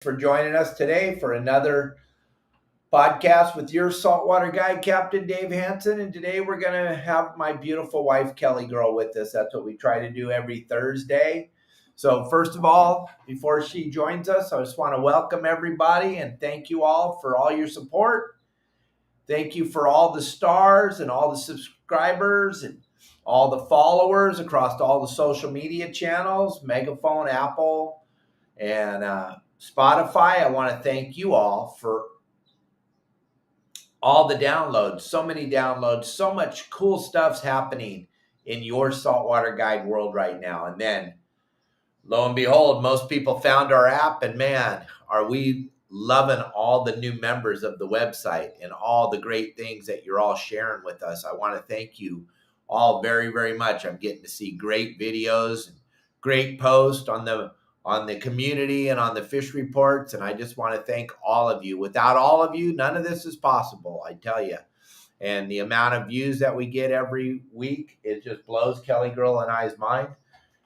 For joining us today for another podcast with your saltwater guide, Captain Dave Hansen. And today we're going to have my beautiful wife, KELLYGIRL, with us. That's what we try to do every Thursday. So first of all, before she joins us, I just want to welcome everybody and thank you all for all your support. Thank you for all the stars and all the subscribers and all the followers across all the social media channels, Megaphone, Apple, and Spotify. I want to thank you all for all the downloads, so many downloads, so much cool stuff's happening in your saltwater guide world right now. And then lo and behold, most people found our app, and man, are we loving all the new members of the website and all the great things that you're all sharing with us. I want to thank you all very, very much. I'm getting to see great videos and great posts on the community and on the fish reports. And I just want to thank all of you. Without all of you, none of this is possible, I tell you. And the amount of views that we get every week, it just blows KELLYGIRL and I's mind.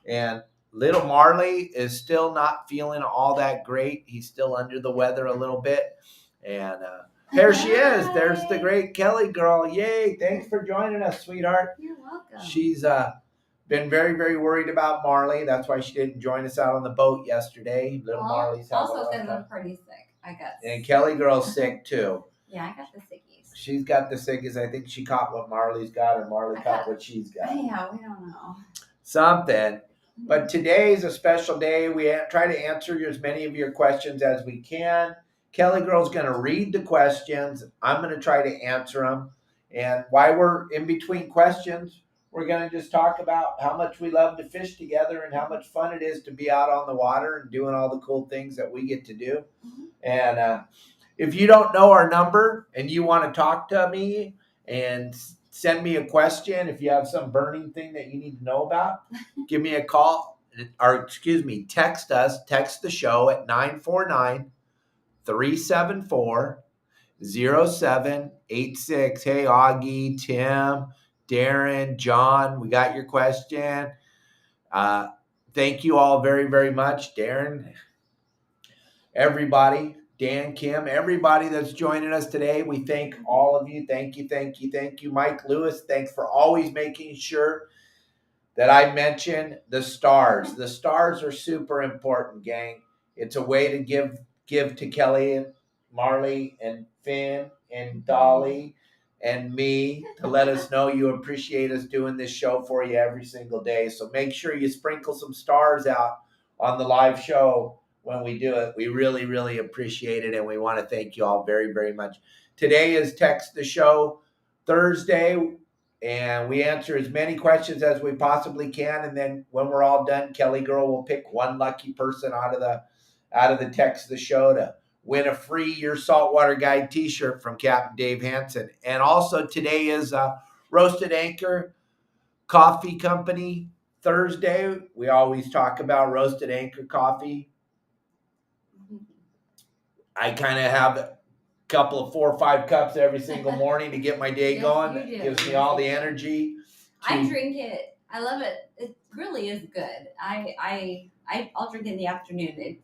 And little Marley is still not feeling all that great. He's still under the weather a little bit. And there she is. There's the great KELLYGIRL. Yay. Thanks for joining us, sweetheart. You're welcome. She's been very, very worried about Marley. That's why she didn't join us out on the boat yesterday. Little Marley's also because I'm pretty sick, I guess. And KELLYGIRL's sick too. Yeah, I got the sickies. She's got the sickies. I think she caught what Marley's got, or Marley caught what she's got. Yeah, we don't know. Something. But today is a special day. We try to answer as many of your questions as we can. KELLYGIRL's going to read the questions. I'm going to try to answer them. And while we're in between questions, we're going to just talk about how much we love to fish together and how much fun it is to be out on the water and doing all the cool things that we get to do. Mm-hmm. And if you don't know our number and you want to talk to me and send me a question, if you have some burning thing that you need to know about, give me a call, or text us. Text the show at 949-374-0786. Hey, Augie, Tim, Darren, John, we got your question. Thank you all very, very much. Darren, everybody, Dan, Kim, everybody that's joining us today, we thank all of you. Thank you, thank you, thank you. Mike Lewis, thanks for always making sure that I mention the stars. The stars are super important, gang. It's a way to give to Kelly and Marley and Finn and Dolly and me to let us know you appreciate us doing this show for you every single day. So make sure you sprinkle some stars out on the live show when we do it. We really, really appreciate it, and we want to thank you all very, very much. Today is Text the Show Thursday, and we answer as many questions as we possibly can. And then when we're all done, KELLYGIRL will pick one lucky person out of the Text the Show to win a free Your Saltwater Guide t-shirt from Captain Dave Hansen. And also today is Roasted Anchor Coffee Company Thursday. We always talk about Roasted Anchor coffee. I kind of have a couple of 4 or 5 cups every single morning to get my day going. It gives me all the energy. I drink it. I love it. It really is good. I'll drink it in the afternoon.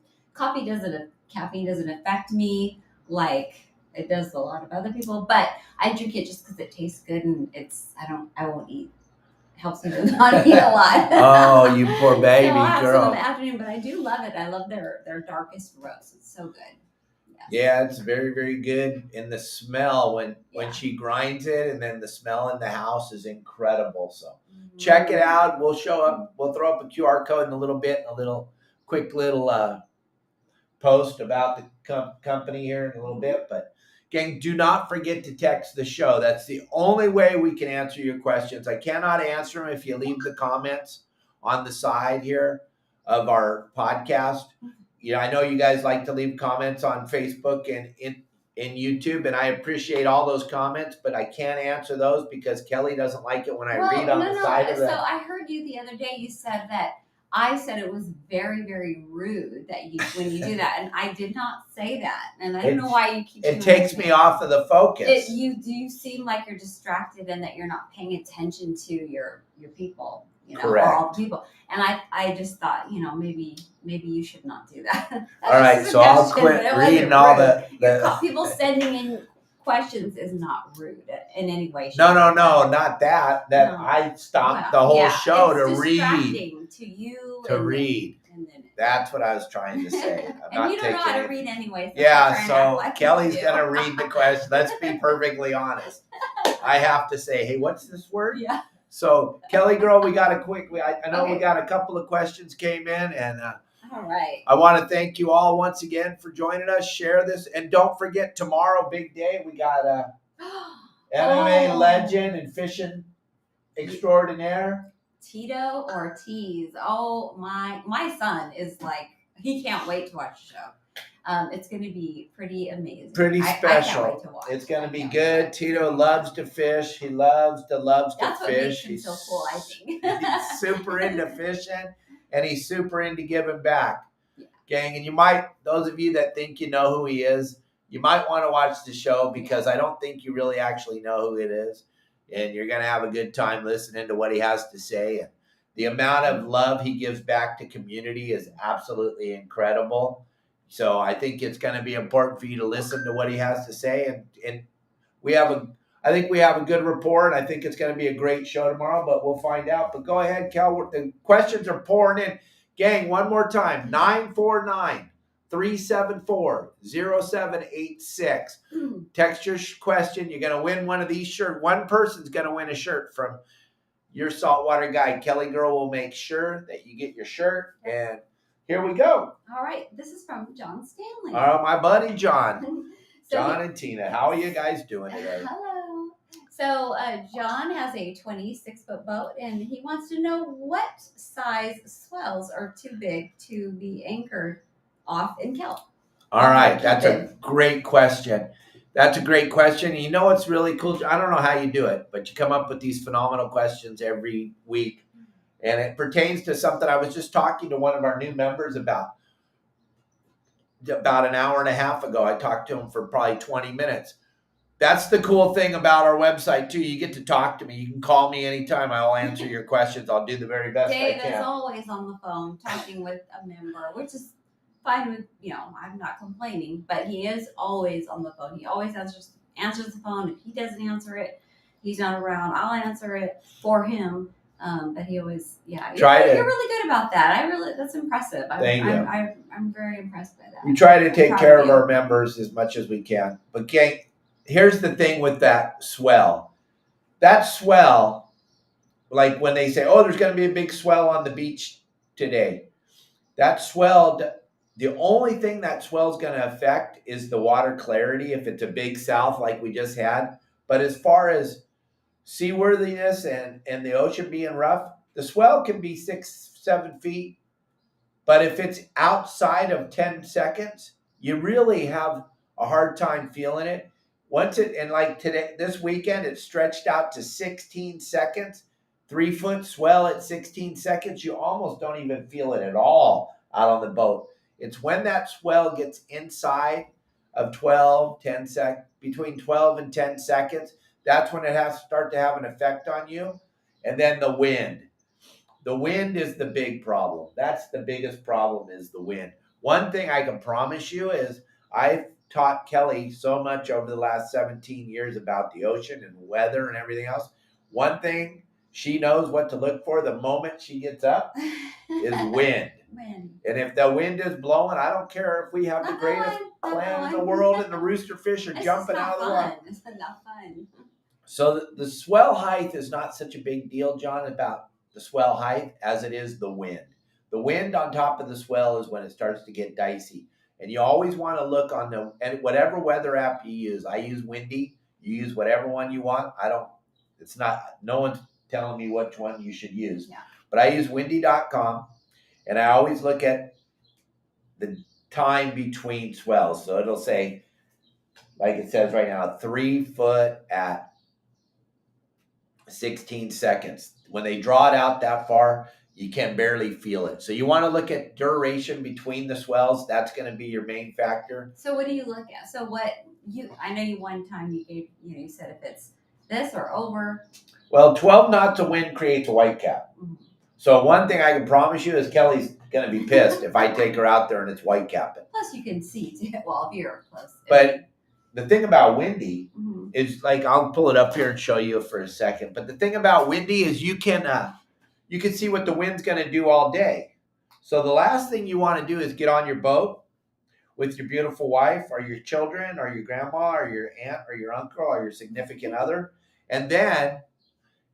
Caffeine doesn't affect me like it does a lot of other people, but I drink it just because it tastes good, and I won't eat. It helps me to not eat a lot. Oh, you poor baby so I'll have girl. some in the afternoon, but I do love it. I love their darkest roast. It's so good. Yeah, it's very, very good. And the smell when she grinds it, and then the smell in the house is incredible. So check it out. We'll throw up a QR code in a little bit, a quick little post about the company here in a little bit. But gang, do not forget to text the show. That's the only way we can answer your questions. I cannot answer them if you leave the comments on the side here of our podcast. I know you guys like to leave comments on Facebook and in YouTube, and I appreciate all those comments, but I can't answer those because Kelly doesn't like it when I read on the side of it. So I heard you the other day. You said that I said it was very, very rude when you do that, and I did not say that, and I don't know why you keep. It takes me off of the focus. You seem like you're distracted and that you're not paying attention to your people. Correct. Or all people, and I just thought maybe maybe you should not do that. All right, so I'll quit reading all the people sending in questions is not rude in any way. No, not that. That no. I stopped the whole show to read. To you. To read. That's what I was trying to say. I'm and not you don't know how to read anyway. So yeah, so like Kelly's going to read the question. Let's be perfectly honest. I have to say, hey, what's this word? Yeah. So, Kelly girl, we got a quick, I know we got a couple of questions came in, and all right. I want to thank you all once again for joining us. Share this, and don't forget tomorrow, big day. We got a MMA legend and fishing extraordinaire, Tito Ortiz. Oh my son is like, he can't wait to watch the show. It's going to be pretty amazing. Pretty special. I can't wait to watch. It's going to be good. Tito loves to fish. He loves to That's what fish. Makes him so cool, I think. He's super into fishing, and he's super into giving back. Yeah. Gang, and you might, those of you that think you know who he is, you might want to watch the show because I don't think you really actually know who it is. And you're going to have a good time listening to what he has to say. And the amount of love he gives back to community is absolutely incredible. So I think it's going to be important for you to listen to what he has to say. And I think we have a good rapport, and I think it's going to be a great show tomorrow, but we'll find out. But go ahead, Kel. The questions are pouring in. Gang, one more time, 949-374-0786. Text your question. You're going to win one of these shirts. One person's going to win a shirt from Your Saltwater guide. Kelly Girl will make sure that you get your shirt. And here we go. All right. This is from John Stanley. All right, my buddy John. John and Tina, how are you guys doing today? Hello. So John has a 26-foot boat, and he wants to know what size swells are too big to be anchored off in kelp. All right, that's a great question. That's a great question. And you know what's really cool? I don't know how you do it, but you come up with these phenomenal questions every week. And it pertains to something I was just talking to one of our new members about an hour and a half ago. I talked to him for probably 20 minutes. That's the cool thing about our website, too. You get to talk to me. You can call me anytime. I'll answer your questions. I'll do the very best I can. Dave is always on the phone talking with a member, which is fine with, I'm not complaining, but he is always on the phone. He always answers the phone. If he doesn't answer it, he's not around. I'll answer it for him. But he always, you're really good about that. That's impressive. Thank you. I'm very impressed by that. We try to take care of our members as much as we can. But gang, here's the thing with that swell. That swell, like when they say, oh, there's going to be a big swell on the beach today. That swell, the only thing that swell is going to affect is the water clarity if it's a big south like we just had. But as far as seaworthiness and the ocean being rough, the swell can be 6-7 feet. But if it's outside of 10 seconds, you really have a hard time feeling it. And like today, this weekend, it stretched out to 16 seconds, 3-foot swell at 16 seconds. You almost don't even feel it at all out on the boat. It's when that swell gets inside of between 12 and 10 seconds, that's when it has to start to have an effect on you. And then the wind. The wind is the big problem. That's the biggest problem is the wind. One thing I can promise you is I've taught Kelly so much over the last 17 years about the ocean and weather and everything else. One thing she knows what to look for the moment she gets up is wind. And if the wind is blowing, I don't care if we have the greatest plan in the world and the rooster fish are jumping out of the water. It's not fun. So the swell height is not such a big deal, John, about the swell height as it is the wind. The wind on top of the swell is when it starts to get dicey. And you always want to look on whatever weather app you use. I use Windy. You use whatever one you want. No one's telling me which one you should use. Yeah. But I use windy.com, and I always look at the time between swells. So it'll say, like it says right now, 3 foot at 16 seconds. When they draw it out that far, you can barely feel it. So you want to look at duration between the swells. That's going to be your main factor. So what do you look at? So I know one time you gave, you said if it's this or over. Well, 12 knots of wind creates a whitecap. Mm-hmm. So one thing I can promise you is Kelly's gonna be pissed if I take her out there and it's white capping. Plus, you can see too. Well, if you're close. But the thing about Windy is, like, I'll pull it up here and show you for a second. But the thing about Windy is you can see what the wind's gonna do all day. So the last thing you want to do is get on your boat with your beautiful wife or your children or your grandma or your aunt or your uncle or your significant other, and then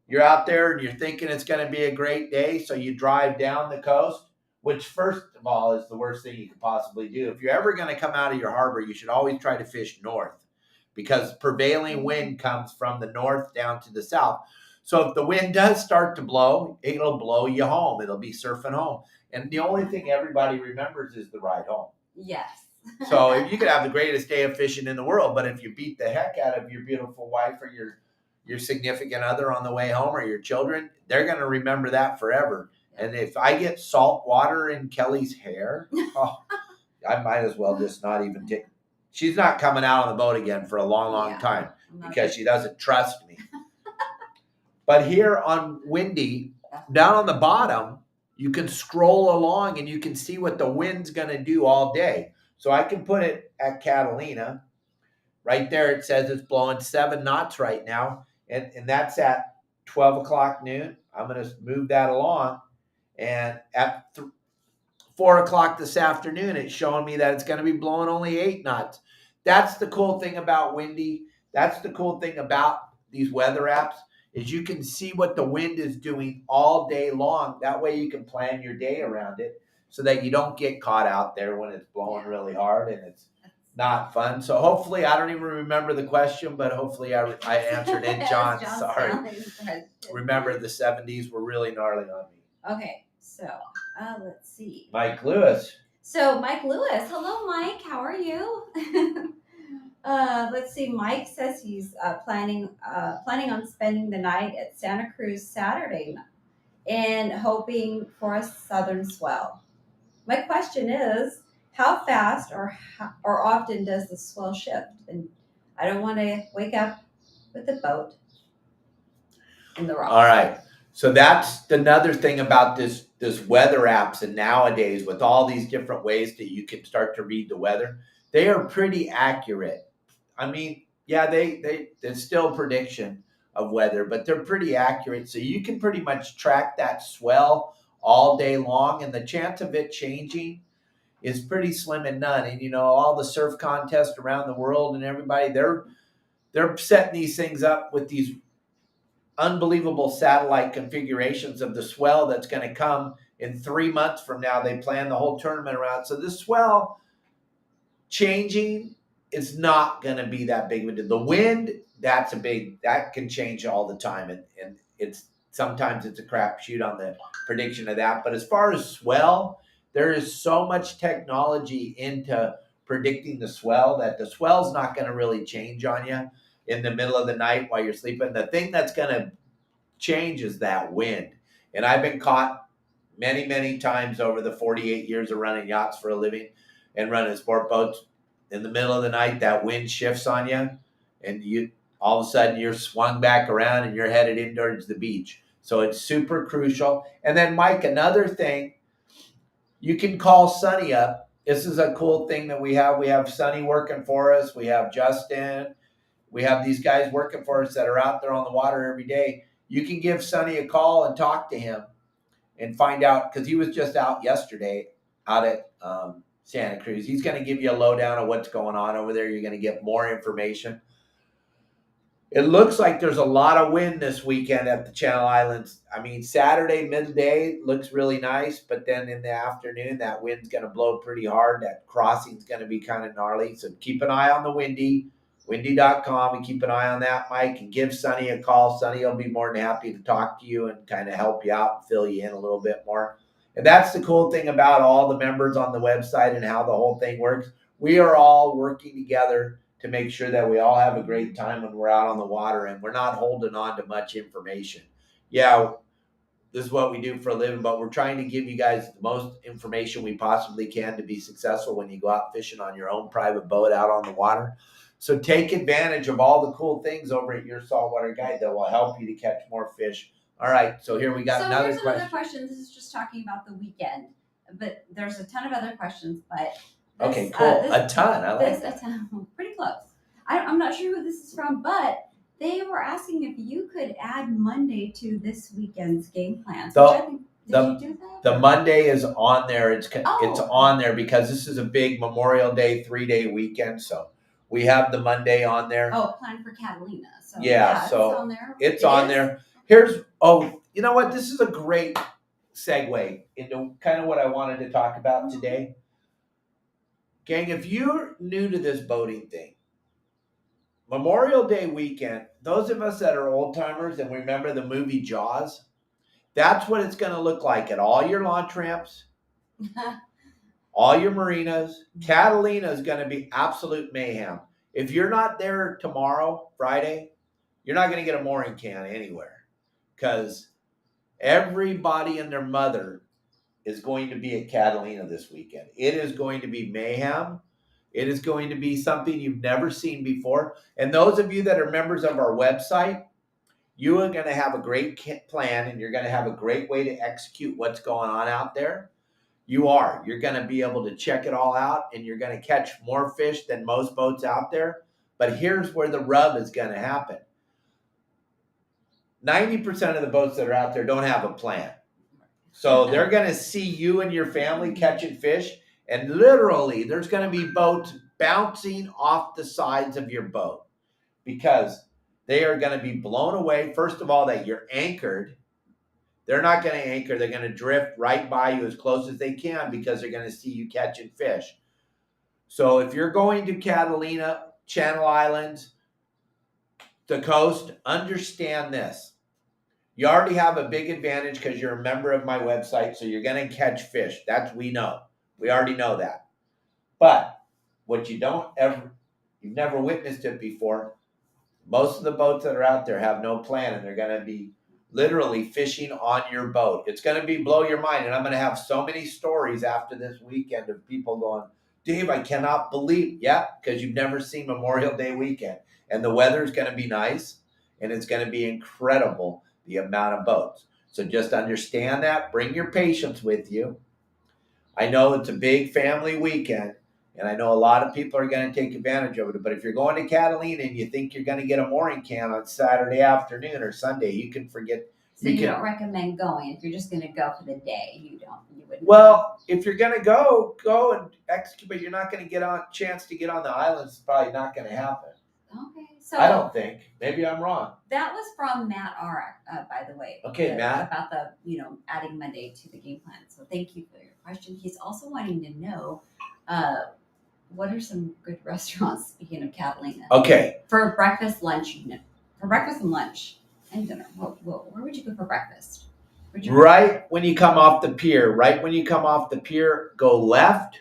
you're out there and you're thinking it's going to be a great day, so you drive down the coast, which first of all is the worst thing you could possibly do. If you're ever going to come out of your harbor, you should always try to fish north, because prevailing wind comes from the north down to the south. So if the wind does start to blow, it'll blow you home. It'll be surfing home. And the only thing everybody remembers is the ride home. Yes. So if you could have the greatest day of fishing in the world, but if you beat the heck out of your beautiful wife or your significant other on the way home or your children, they're going to remember that forever. And if I get salt water in Kelly's hair, I might as well just not even take. She's not coming out on the boat again for a long, long time because she doesn't trust me. But here on Windy, down on the bottom, you can scroll along and you can see what the wind's going to do all day. So I can put it at Catalina. Right there, it says it's blowing 7 knots right now. And that's at 12 o'clock noon. I'm going to move that along. And at 4 o'clock this afternoon, it's showing me that it's going to be blowing only 8 knots. That's the cool thing about Windy. That's the cool thing about these weather apps, is you can see what the wind is doing all day long. That way you can plan your day around it so that you don't get caught out there when it's blowing really hard and it's not fun. So hopefully, I don't even remember the question, but hopefully I answered it. John, sorry. Remember, the 70s were really gnarly on me. Okay, so let's see. Mike Lewis. So Mike Lewis, hello Mike, how are you? Let's see. Mike says he's planning on spending the night at Santa Cruz Saturday and hoping for a southern swell. My question is, how fast or often does the swell shift? And I don't want to wake up with the boat in the rocks. All right. So that's another thing about this weather apps, and nowadays with all these different ways that you can start to read the weather, they are pretty accurate. I mean, yeah, there's still prediction of weather, but they're pretty accurate. So you can pretty much track that swell all day long, and the chance of it changing is pretty slim and none. And all the surf contests around the world and everybody, they're setting these things up with these unbelievable satellite configurations of the swell that's going to come in 3 months from now. They plan the whole tournament around. So the swell changing is not going to be that big of a deal. The wind, that can change all the time. And sometimes it's a crapshoot on the prediction of that. But as far as swell, there is so much technology into predicting the swell that the swell's not going to really change on you in the middle of the night while you're sleeping. The thing that's going to change is that wind. And I've been caught many, many times over the 48 years of running yachts for a living and running sport boats. In the middle of the night, that wind shifts on you, and you all of a sudden you're swung back around and you're headed in towards the beach. So it's super crucial. And then, Mike, another thing, you can call Sonny up. This is a cool thing that we have. We have Sonny working for us. We have Justin. We have these guys working for us that are out there on the water every day. You can give Sonny a call and talk to him and find out, because he was just out yesterday out at Santa Cruz. He's going to give you a lowdown of what's going on over there. You're going to get more information. It looks like there's a lot of wind this weekend at the Channel Islands. I mean, Saturday midday looks really nice, but then in the afternoon, that wind's going to blow pretty hard. That crossing's going to be kind of gnarly. So keep an eye on the windy.com, and keep an eye on that, Mike, and give Sonny a call. Sonny will be more than happy to talk to you and kind of help you out and fill you in a little bit more. And that's the cool thing about all the members on the website and how the whole thing works. We are all working together to make sure that we all have a great time when we're out on the water, and we're not holding on to much information. Yeah, this is what we do for a living, but we're trying to give you guys the most information we possibly can to be successful when you go out fishing on your own private boat out on the water. So take advantage of all the cool things over at Your Saltwater Guide that will help you to catch more fish. All right, so here we got another question. Here's another question. This is just talking about the weekend. but there's a ton of other questions. But okay, cool. A ton. I like this a ton. Pretty close. I'm not sure who this is from, but they were asking if you could add Monday to this weekend's game plans. Which I think, did you do that? The Monday is on there. It's on there because this is a big Memorial Day 3-day weekend. So we have the Monday on there. Oh, plan for Catalina. So yeah, so it's on there. It's on there. Here's you know what? This is a great segue into kind of what I wanted to talk about today. Gang, if you're new to this boating thing, Memorial Day weekend, those of us that are old timers and remember the movie Jaws, that's what it's going to look like at all your launch ramps, all your marinas. Catalina is going to be absolute mayhem. If you're not there tomorrow, Friday, you're not going to get a mooring can anywhere because everybody and their mother is going to be at Catalina this weekend. It is going to be mayhem. It is going to be something you've never seen before. And those of you that are members of our website, you are going to have a great plan and you're going to have a great way to execute what's going on out there. You're going to be able to check it all out and you're going to catch more fish than most boats out there. But here's where the rub is going to happen. 90% of the boats that are out there don't have a plan. So they're going to see you and your family catching fish, and literally there's going to be boats bouncing off the sides of your boat because they are going to be blown away. First of all, that you're anchored. They're not going to anchor. They're going to drift right by you as close as they can because they're going to see you catching fish. So if you're going to Catalina, Channel Islands, the coast, understand this. You already have a big advantage because you're a member of my website, so you're going to catch fish. We know. We already know that. But what you've never witnessed it before. Most of the boats that are out there have no plan, and they're going to be literally fishing on your boat. It's going to blow your mind, and I'm going to have so many stories after this weekend of people going, Dave, I cannot believe. Yeah, because you've never seen Memorial Day weekend, and the weather is going to be nice, and it's going to be incredible, the amount of boats. So just understand that. Bring your patience with you. I know it's a big family weekend, and I know a lot of people are going to take advantage of it. But if you're going to Catalina and you think you're going to get a mooring can on Saturday afternoon or Sunday, you can forget. So you don't recommend going if you're just going to go for the day. You wouldn't. Well, if you're going to go and execute, but you're not going to get a chance to get on the islands. It's probably not going to happen. Okay, so I don't think. Maybe I'm wrong. That was from Matt R. By the way. Okay, Matt. About the adding Monday to the game plan. So thank you for your question. He's also wanting to know what are some good restaurants, speaking of Catalina. Okay. For breakfast, lunch, for breakfast and lunch and dinner. Where would you go for breakfast? Right when you come off the pier. Go left,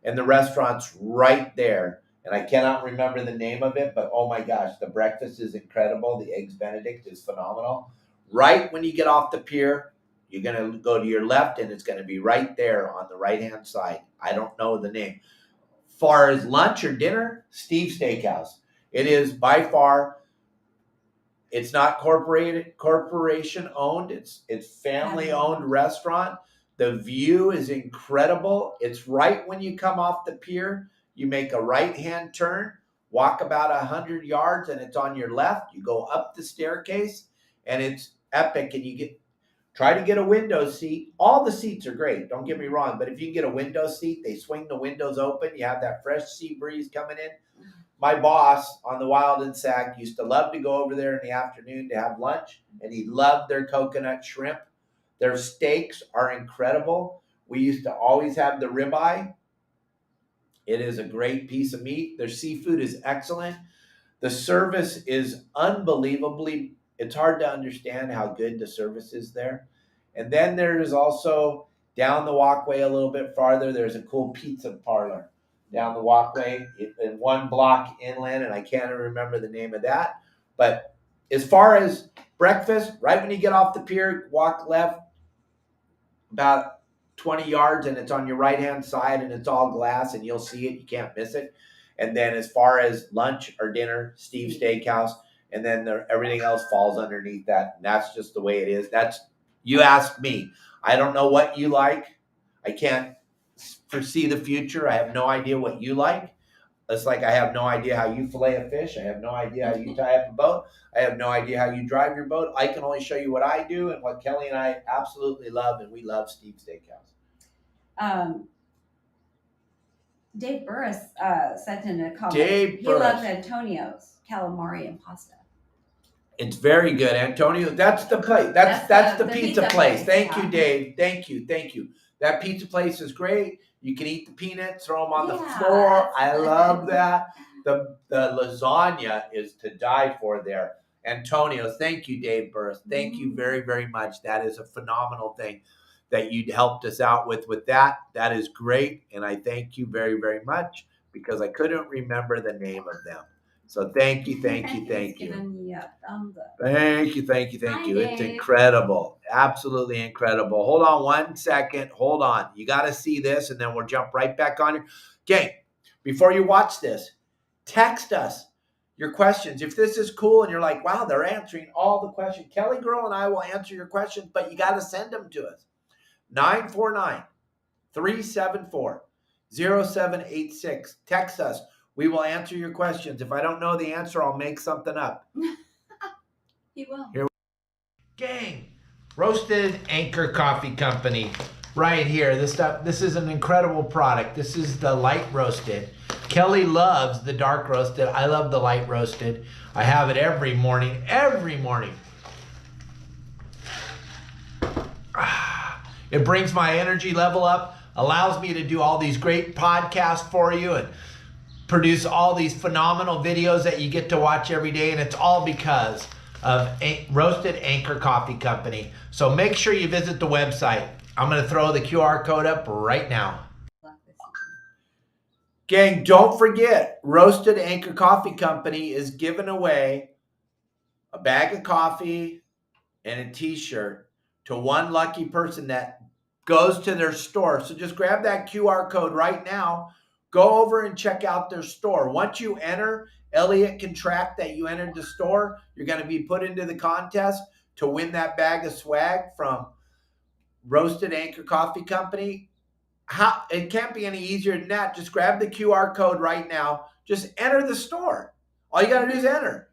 and the restaurant's right there. And I cannot remember the name of it, but oh my gosh, the breakfast is incredible. The Eggs Benedict is phenomenal. Right when you get off the pier, you're going to go to your left, and it's going to be right there on the right-hand side. I don't know the name. Far as lunch or dinner, Steve's Steakhouse. It is by far, it's not corporation owned. It's family owned restaurant. The view is incredible. It's right when you come off the pier. You make a right-hand turn, walk about 100 yards, and it's on your left. You go up the staircase, and it's epic. And try to get a window seat. All the seats are great, don't get me wrong. But if you can get a window seat, they swing the windows open. You have that fresh sea breeze coming in. My boss on the Wild and Sac used to love to go over there in the afternoon to have lunch, and he loved their coconut shrimp. Their steaks are incredible. We used to always have the ribeye. It is a great piece of meat. Their seafood is excellent. The service is unbelievably, it's hard to understand how good the service is there. And then there is also down the walkway a little bit farther, there's a cool pizza parlor down the walkway in one block inland, and I can't remember the name of that. But as far as breakfast, right when you get off the pier, walk left about 20 yards, and it's on your right-hand side, and it's all glass, and you'll see it. You can't miss it. And then as far as lunch or dinner, Steve's Steakhouse, and then everything else falls underneath that. And that's just the way it is. You ask me. I don't know what you like. I can't foresee the future. I have no idea what you like. It's like I have no idea how you fillet a fish. I have no idea how you tie up a boat. I have no idea how you drive your boat. I can only show you what I do and what Kelly and I absolutely love, and we love Steve's Steakhouse. Dave Burris sent in a comment. Dave He Burris. loves Antonio's calamari and pasta. It's very good, Antonio. That's the place. That's the pizza place. Thank you, Dave. Thank you. That pizza place is great. You can eat the peanuts, throw them on the floor. I love that. The lasagna is to die for there. Antonio, thank you, Dave Burris. Thank you very, very much. That is a phenomenal thing that you helped us out with that. That is great, and I thank you very, very much because I couldn't remember the name of them. So thank you. Thank you. Thank you. It's incredible. Absolutely incredible. Hold on 1 second. Hold on. You got to see this, and then we'll jump right back on your gang. Before you watch this, text us your questions. If this is cool and you're like, wow, they're answering all the questions. Kelly Girl and I will answer your questions, but you got to send them to us. 949-374-0786. Text us. We will answer your questions. If I don't know the answer, I'll make something up. He will. Here, gang, Roasted Anchor Coffee Company, right here. This is an incredible product. This is the light roasted. Kelly loves the dark roasted. I love the light roasted. I have it every morning. It brings my energy level up, allows me to do all these great podcasts for you and produce all these phenomenal videos that you get to watch every day, and it's all because of Roasted Anchor Coffee Company. So make sure you visit the website. I'm going to throw the QR code up right now. Gang, don't forget, Roasted Anchor Coffee Company is giving away a bag of coffee and a t-shirt to one lucky person that goes to their store. So just grab that QR code right now. Go over and check out their store. Once you enter, Elliot can track that you entered the store. You're going to be put into the contest to win that bag of swag from Roasted Anchor Coffee Company. It can't be any easier than that. Just grab the QR code right now. Just enter the store. All you got to do is enter.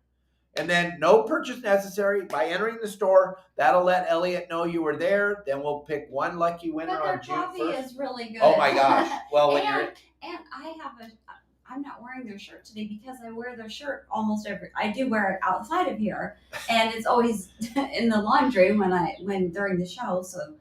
And then no purchase necessary. By entering the store, that'll let Elliot know you were there. Then we'll pick one lucky winner on June 1st. But their coffee is really good. Oh my gosh. Well, And I'm not wearing their shirt today because I wear their shirt I do wear it outside of here, and it's always in the laundry when during the show. So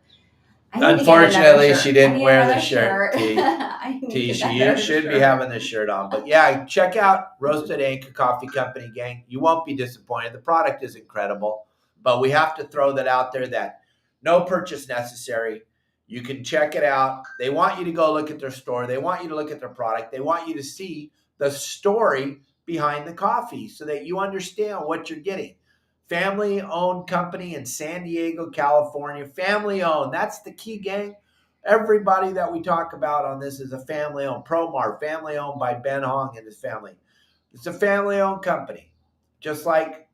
unfortunately, she didn't wear the shirt. You should be having this shirt on. But yeah, check out Roasted Anchor Coffee Company, gang. You won't be disappointed. The product is incredible, but we have to throw that out there that no purchase necessary. You can check it out. They want you to go look at their store. They want you to look at their product. They want you to see the story behind the coffee so that you understand what you're getting. Family-owned company in San Diego, California. Family-owned. That's the key, gang. Everybody that we talk about on this is a family-owned. Promar, family-owned by Ben Hong and his family. It's a family-owned company. Just like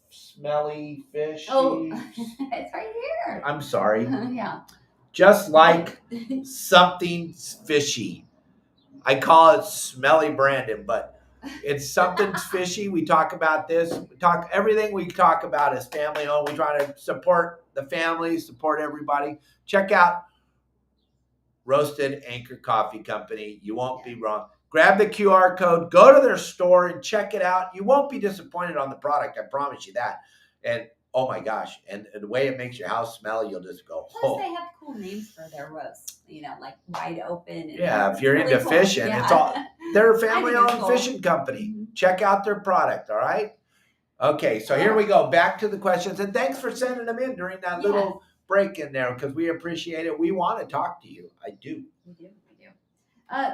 Smelly Fish. Oh, it's right here. I'm sorry. Yeah. Just like something fishy. I call it Smelly Brandon, but it's something fishy. We talk about this. Everything we talk about is family owned. We try to support the family, support everybody. Check out Roasted Anchor Coffee Company. You won't be wrong. Grab the QR code, go to their store and check it out. You won't be disappointed on the product. I promise you that. And oh my gosh. And the way it makes your house smell, you'll just go, Plus, they have cool names for their roasts, like wide open. And if you're really into fishing, it's all, they're a family-owned fishing company. Mm-hmm. Check out their product, all right? Okay, so here we go. Back to the questions. And thanks for sending them in during that little break in there because we appreciate it. We want to talk to you. I do. We do.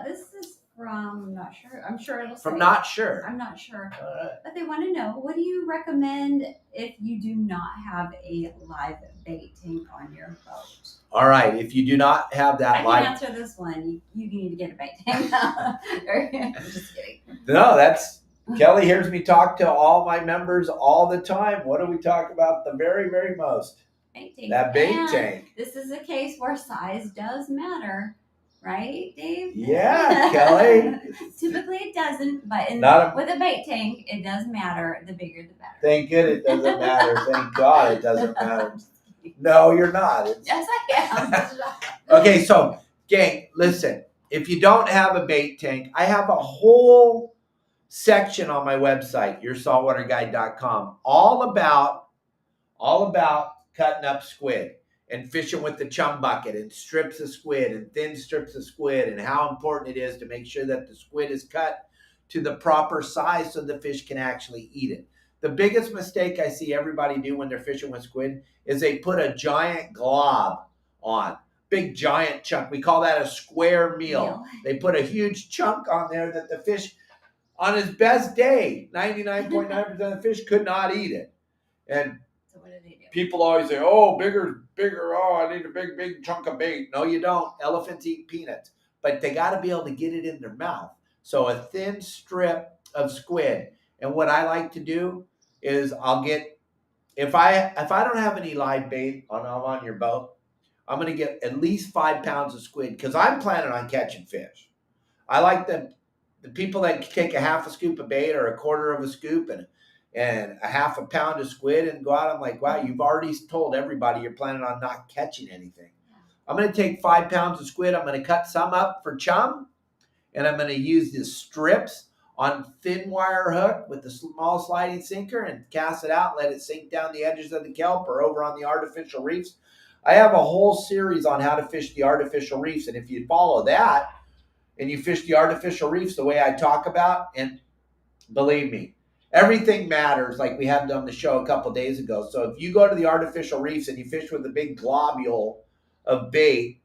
This is from, I'm not sure. I'm sure it'll say. From Not Sure. I'm not sure. All right. But they want to know, what do you recommend if you do not have a live bait tank on your boat? All right. If you do not have that I can answer this one. You need to get a bait tank. I'm just kidding. No, that's Kelly hears me talk to all my members all the time. What do we talk about the very, very most? bait tank. That bait and tank. This is a case where size does matter, right, Dave? Yeah, Kelly. Typically it doesn't, but with a bait tank, it does matter. The bigger the better. Thank God it doesn't matter. Thank God it doesn't matter. No, you're not. Yes, I am. Okay, so gang, listen. If you don't have a bait tank, I have a whole section on my website, yoursaltwaterguide.com, all about cutting up squid and fishing with the chum bucket and strips of squid and thin strips of squid, and how important it is to make sure that the squid is cut to the proper size so the fish can actually eat it. The biggest mistake I see everybody do when they're fishing with squid is they put a giant glob on. Big giant chunk. We call that a square meal. They put a huge chunk on there that the fish, on his best day, 99.9% of the fish could not eat it. And so what do they do? People always say, oh, bigger, oh, I need a big chunk of bait. No, you don't. Elephants eat peanuts. But they got to be able to get it in their mouth. So a thin strip of squid. And what I like to do is I'll get, if I don't have any live bait on your boat, I'm going to get at least 5 pounds of squid because I'm planning on catching fish. I like the people that take a half a scoop of bait or a quarter of a scoop and a half a pound of squid and go out. I'm like, wow, you've already told everybody you're planning on not catching anything. I'm going to take 5 pounds of squid. I'm going to cut some up for chum, and I'm going to use the strips on thin wire hook with the small sliding sinker and cast it out, let it sink down the edges of the kelp or over on the artificial reefs. I have a whole series on how to fish the artificial reefs, and if you follow that and you fish the artificial reefs the way I talk about, and believe me, everything matters, like we had on the show a couple days ago. So if you go to the artificial reefs and you fish with a big globule of bait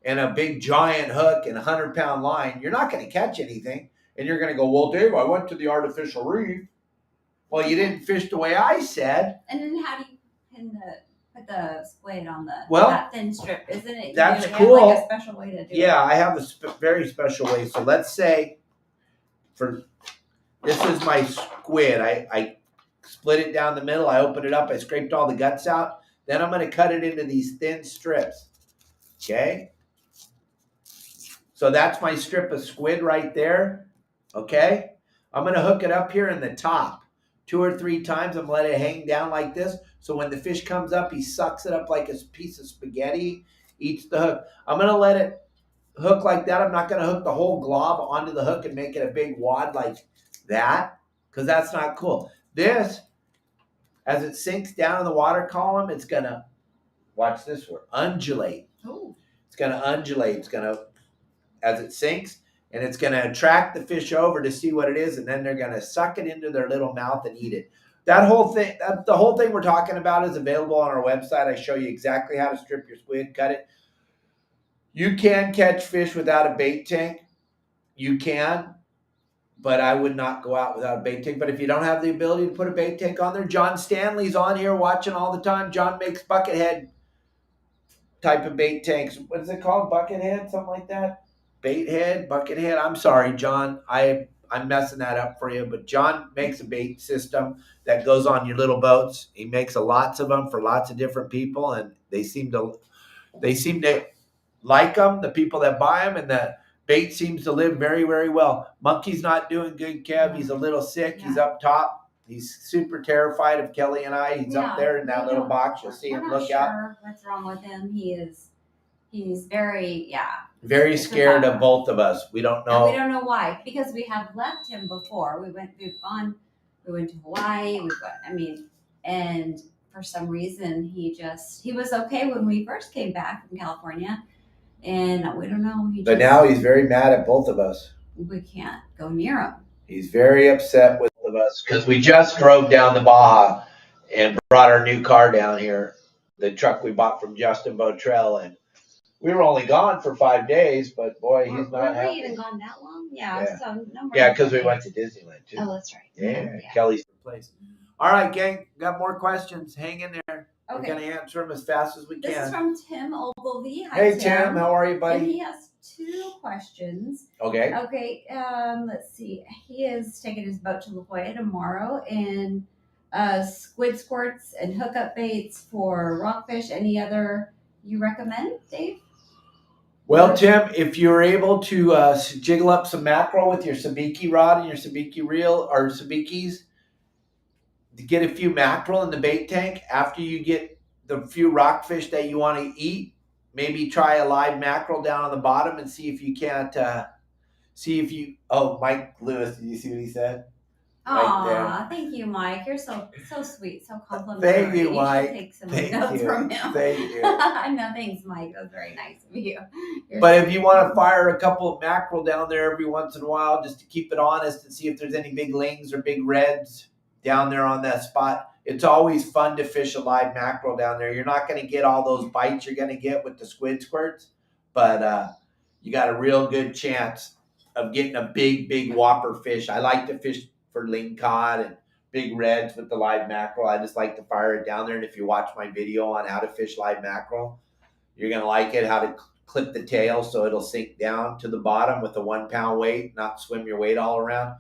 and a big giant hook and a 100-pound line, you're not going to catch anything. And you're going to go, well, Dave, I went to the artificial reef. Well, you didn't fish the way I said. And then how do you put the squid on that thin strip? Isn't it? That's you cool. Have like a special way to do it. Yeah, I have a very special way. So let's say this is my squid. I split it down the middle. I opened it up. I scraped all the guts out. Then I'm going to cut it into these thin strips. Okay? So that's my strip of squid right there. Okay? I'm going to hook it up here in the top 2 or 3 times. I'm going to let it hang down like this. So when the fish comes up, he sucks it up like a piece of spaghetti, eats the hook. I'm going to let it hook like that. I'm not going to hook the whole glob onto the hook and make it a big wad like that, because that's not cool. This, as it sinks down in the water column, it's going to, watch this word, undulate. Ooh. It's going to undulate. It's going to, as it sinks, and it's going to attract the fish over to see what it is, and then they're going to suck it into their little mouth and eat it. That whole thing, the whole thing we're talking about is available on our website. I show you exactly how to strip your squid, cut it. You can catch fish without a bait tank. You can, but I would not go out without a bait tank. But if you don't have the ability to put a bait tank on there, John Stanley's on here watching all the time. John makes buckethead type of bait tanks. What is it called? Buckethead? Something like that? Bait head? Buckethead? I'm sorry, John. I'm messing that up for you. But John makes a bait system that goes on your little boats. He makes lots of them for lots of different people, and they seem to like them, the people that buy them, and the bait seems to live very, very well. Monkey's not doing good, Kev. He's a little sick. Yeah. He's up top. He's super terrified of Kelly and I. He's up there in that little box. You'll see him look out. We're not sure what's wrong with him. He's very, very scared of both of us. We don't know. And we don't know why, because we have left him before. We went to Hawaii. And for some reason he was okay when we first came back from California. And we don't know. But now he's very mad at both of us. We can't go near him. He's very upset with both of us because we just drove down the Baja and brought our new car down here, the truck we bought from Justin Botrell, and we were only gone for 5 days. But boy, he's not happy. Were we even gone that long? Yeah. So no more. Yeah, because we went to Disneyland too. Oh, that's right. Yeah. Kelly's place. All right, gang. Got more questions. Hang in there. Okay. We're going to answer them as fast as we can. This is from Tim Ogilvy. Hi, hey, Tim. How are you, buddy? And he has 2 questions. Okay. Let's see. He is taking his boat to La Jolla tomorrow, and squid squirts and hookup baits for rockfish. Any other you recommend, Dave? Well, Tim, if you're able to jiggle up some mackerel with your sabiki rod and your sabiki reel or sabikis, to get a few mackerel in the bait tank, after you get the few rockfish that you want to eat, maybe try a live mackerel down on the bottom and see if you can't see if you. Oh, Mike Lewis, did you see what he said? Right there. Aw, thank you, Mike. You're so sweet, so complimentary. Thank you, Mike. Should take some Thank notes you. from him. Thank you. No, thanks, Mike. That was very nice of you. But if you want to fire a couple of mackerel down there every once in a while, just to keep it honest and see if there's any big lings or big reds down there on that spot, it's always fun to fish a live mackerel down there. You're not going to get all those bites you're going to get with the squid squirts, but you got a real good chance of getting a big whopper fish. I like to fish for ling cod and big reds with the live mackerel. I just like to fire it down there. And if you watch my video on how to fish live mackerel, you're going to like it, how to clip the tail so it'll sink down to the bottom with a 1 pound weight, not swim your weight all around.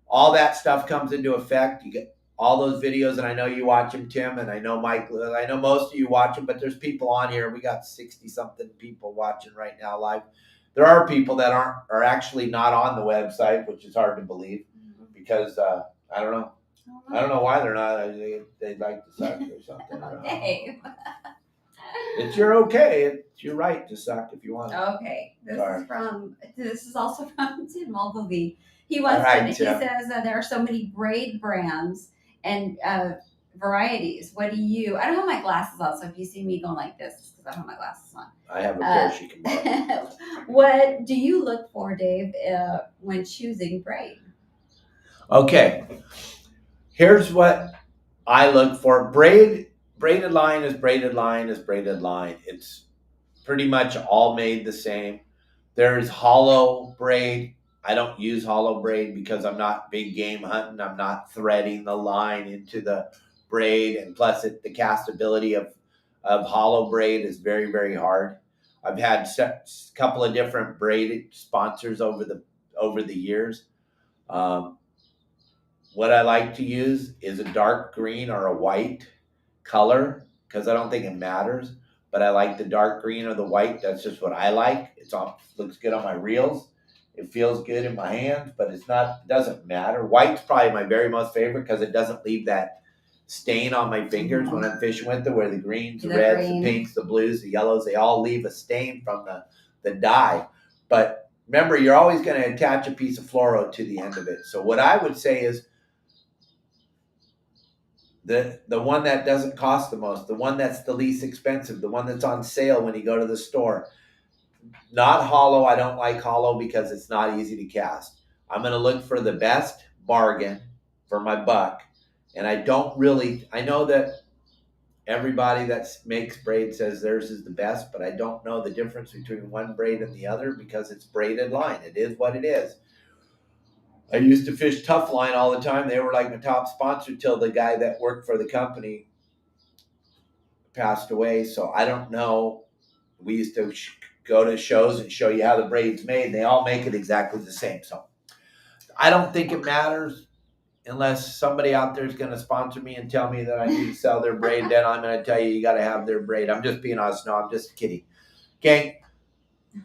All that stuff comes into effect. You get all those videos, and I know you watch them, Tim, and I know Mike. I know most of you watch them, but there's people on here. We got 60-something people watching right now live. There are people that are actually not on the website, which is hard to believe because I don't know. I don't know why they're not. They like to suck or something. Dave. It's your okay. It's your right to suck if you want. Okay, this is also from Tim Ogilvy. He wants he says there are so many braid brands and varieties. What do you? I don't have my glasses on, so if you see me going like this, it's because I don't have my glasses on. I have a pair she can borrow. What do you look for, Dave, when choosing braid? Okay, here's what I look for. Braided line is braided line is braided line. It's pretty much all made the same. There's hollow braid. I don't use hollow braid because I'm not big game hunting. I'm not threading the line into the braid, and plus the castability of hollow braid is very hard. I've had a couple of different braided sponsors over the years. What I like to use is a dark green or a white color because I don't think it matters, but I like the dark green or the white. That's just what I like. Looks good on my reels. It feels good in my hands, but it doesn't matter. White's probably my very most favorite because it doesn't leave that stain on my fingers when I'm fishing with it, where the greens, the reds, the pinks, the blues, the yellows, they all leave a stain from the dye. But remember, you're always going to attach a piece of fluoro to the end of it. So what I would say is the one that doesn't cost the most, the one that's the least expensive, the one that's on sale when you go to the store. Not hollow. I don't like hollow because it's not easy to cast. I'm going to look for the best bargain for my buck. And I know that everybody that makes braid says theirs is the best, but I don't know the difference between one braid and the other because it's braided line. It is what it is. I used to fish Tough Line all the time. They were like my top sponsor till the guy that worked for the company passed away. So I don't know. We used to go to shows and show you how the braid's made. They all make it exactly the same. So I don't think it matters unless somebody out there is going to sponsor me and tell me that I need to sell their braid. Then I'm going to tell you got to have their braid. I'm just being honest. No, I'm just kidding. Okay.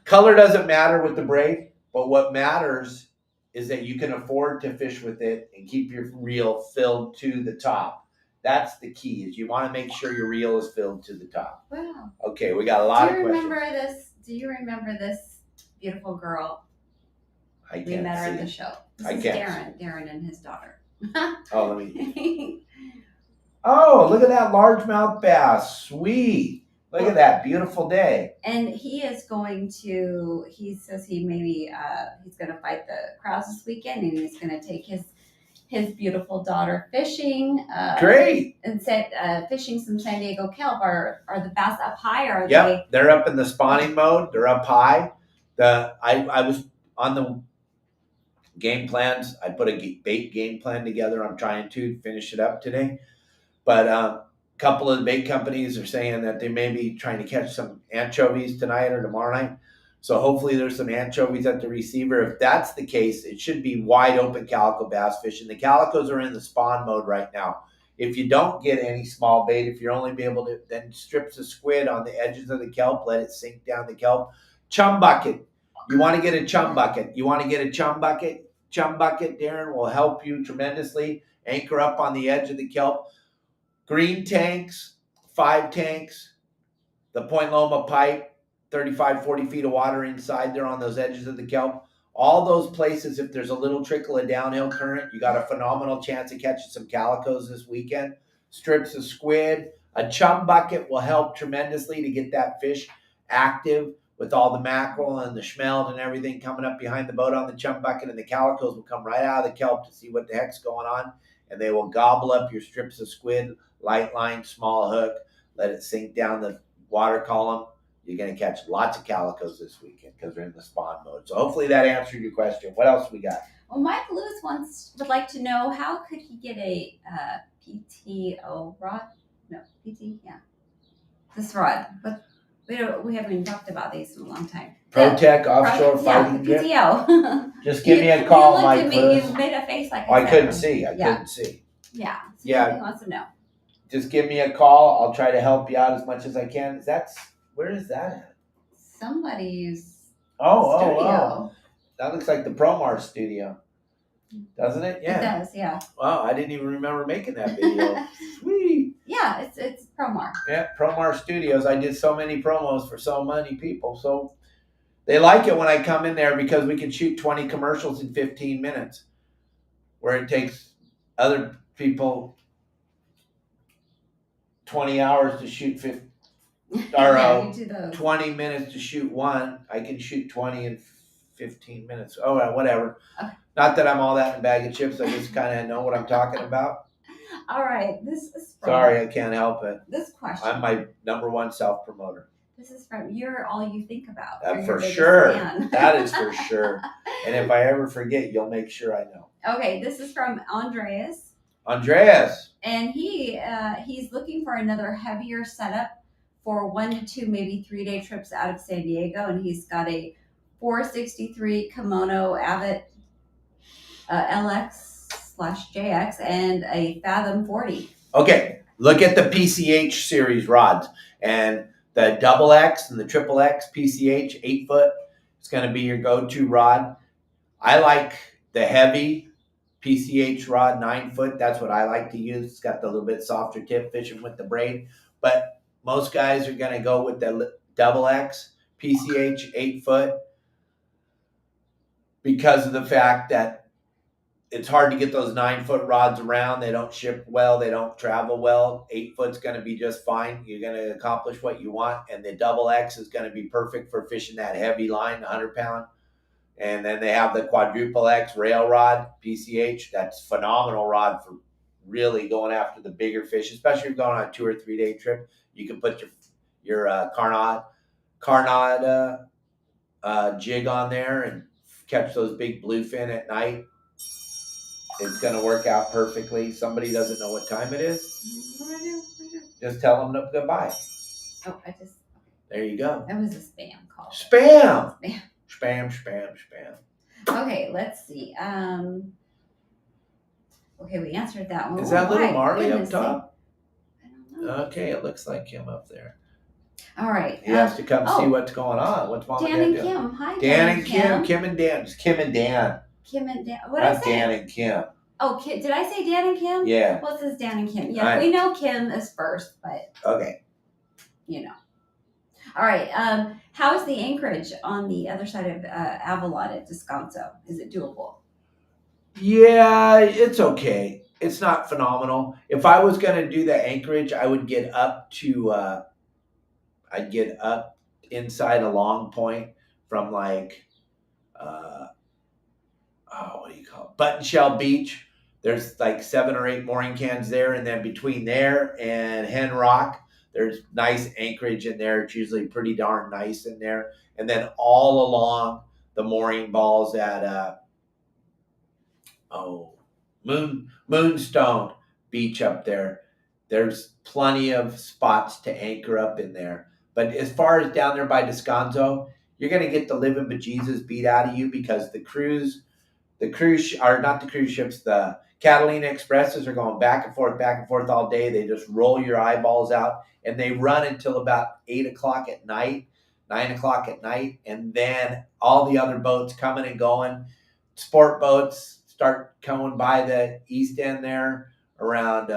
Color doesn't matter with the braid, but what matters is that you can afford to fish with it and keep your reel filled to the top. That's the key, is you want to make sure your reel is filled to the top. Wow. Okay, we got a lot of questions. Do you remember this beautiful girl? I can't We met her see. at the show. This is Darren and his daughter. Oh, Oh, look at that largemouth bass. Sweet. Look at that beautiful day. And he says he maybe he's going to fight the crowds this weekend, and he's going to take his beautiful daughter fishing. Great. And said fishing some San Diego kelp. Are the bass up high? Or are Yep, they're up in the spawning mode. They're up high. I was on the game plans. I put a bait game plan together. I'm trying to finish it up today. But a couple of the bait companies are saying that they may be trying to catch some anchovies tonight or tomorrow night. So hopefully there's some anchovies at the receiver. If that's the case, it should be wide open calico bass fishing. The calicos are in the spawn mode right now. If you don't get any small bait, if you're only be able to, then strips of squid on the edges of the kelp, let it sink down the kelp. Chum bucket. You want to get a chum bucket. You want to get a chum bucket. Chum bucket, Darren, will help you tremendously. Anchor up on the edge of the kelp. Green tanks, 5 tanks, the Point Loma pipe, 35, 40 feet of water inside there on those edges of the kelp. All those places, if there's a little trickle of downhill current, you got a phenomenal chance of catching some calicos this weekend. Strips of squid. A chum bucket will help tremendously to get that fish active with all the mackerel and the schmelt and everything coming up behind the boat on the chum bucket, and the calicos will come right out of the kelp to see what the heck's going on, and they will gobble up your strips of squid, light line, small hook, let it sink down the water column. You're going to catch lots of calicos this weekend because they're in the spawn mode. So hopefully that answered your question. What else we got? Well, Mike Lewis would like to know, how could he get a PTO rod? No, PT, yeah. This rod. But we haven't even talked about these in a long time. ProTech offshore fighting grip. PTO. Just give me a call, Mike Lewis. You made a face like I couldn't see. I couldn't see. Yeah. So yeah. He wants to know. Just give me a call. I'll try to help you out as much as I can. Where is that at? Somebody's studio. Oh. That looks like the Promar studio. Doesn't it? Yeah. It does, yeah. Wow, I didn't even remember making that video. Sweet. Yeah, it's Promar. Yeah, Promar Studios. I did so many promos for so many people. So they like it when I come in there because we can shoot 20 commercials in 15 minutes, where it takes other people 20 hours to shoot 50. Or 20 minutes to shoot one. I can shoot 20 in 15 minutes. Oh, whatever. Okay. Not that I'm all that in a bag of chips. I just kind of know what I'm talking about. All right. This is from... Sorry, I can't help it. This question. I'm my number one self-promoter. This is from You're All You Think About. That for sure. That is for sure. And if I ever forget, you'll make sure I know. Okay. This is from Andreas. And he's looking for another heavier setup for 1 to 2, maybe 3-day trips out of San Diego, and he's got a 463 Kimono Avid LX/JX and a Fathom 40. Okay, look at the PCH series rods, and the double X and the triple X PCH 8 foot. It's going to be your go-to rod. I like the heavy PCH rod 9 foot. That's what I like to use. It's got the little bit softer tip, fishing with the braid, but most guys are going to go with the double X PCH 8 foot because of the fact that it's hard to get those 9 foot rods around. They don't ship well. They don't travel well. 8 foot's going to be just fine. You're going to accomplish what you want. And the double X is going to be perfect for fishing that heavy line, 100 pound. And then they have the quadruple X rail rod PCH. That's phenomenal rod for really going after the bigger fish, especially if you're going on a 2 or 3 day trip. You can put your carnada jig on there and catch those big bluefin at night. It's going to work out perfectly. Somebody doesn't know what time it is. What do I do? Just tell them no, goodbye. Oh, I just... There you go. That was a spam call. Spam! Spam. Okay, let's see. Okay, we answered that one. Is that little Marley up top? I don't know. Okay, it looks like him up there. All right. He has to come see what's going on. What's Mom Dan and Kim. Hi, Dan and Kim. Kim and Dan. It's Kim and Dan. Kim and Dan. What did I say? Dan and Kim. Oh, did I say Dan and Kim? Yeah. Well, it says Dan and Kim. Yeah, we know Kim is first, but okay. You know. All right. How's the anchorage on the other side of Avalon at Descanso? Is it doable? Yeah, it's okay. It's not phenomenal. If I was going to do the anchorage, I would get up to, I'd get up inside a Long Point from like, what do you call it? Button Shell Beach. There's like 7 or 8 mooring cans there. And then between there and Hen Rock, there's nice anchorage in there. It's usually pretty darn nice in there. And then all along the mooring balls at, Moonstone Beach up there. There's plenty of spots to anchor up in there. But as far as down there by Descanso, you're going to get the living bejesus beat out of you because the cruise ships, the Catalina Expresses are going back and forth all day. They just roll your eyeballs out, and they run until about 8 o'clock at night, 9 o'clock at night. And then all the other boats coming and going. Sport boats start coming by the east end there around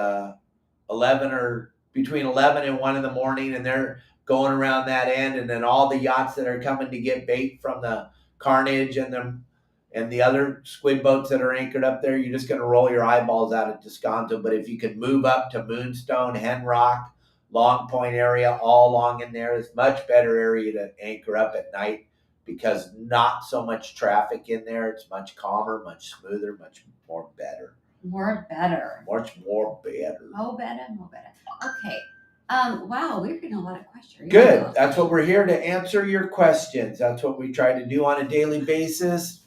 11 or between 11 and 1 in the morning, and they're going around that end. And then all the yachts that are coming to get bait from the Carnage and the other squid boats that are anchored up there, you're just going to roll your eyeballs out at Descanso. But if you could move up to Moonstone, Hen Rock, Long Point area, all along in there, is much better area to anchor up at night because not so much traffic in there. It's much calmer, much smoother, much more better. More better. Much more better. More better. Okay. Wow, we're getting a lot of questions. Good. That's what we're here to answer your questions. That's what we try to do on a daily basis.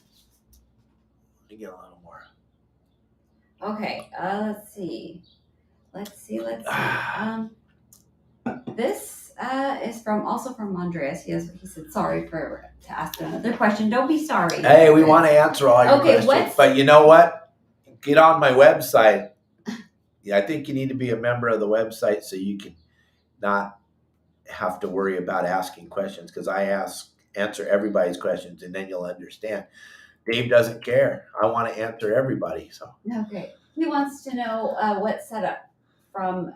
Let me get a little more. Okay. Let's see. This is also from Andreas. He said sorry to ask another question. Don't be sorry. Hey, we want to answer all your questions. But you know what? Get on my website. Yeah, I think you need to be a member of the website so you can not have to worry about asking questions, because I answer everybody's questions, and then you'll understand. Dave doesn't care. I want to answer everybody. So okay, he wants to know what setup from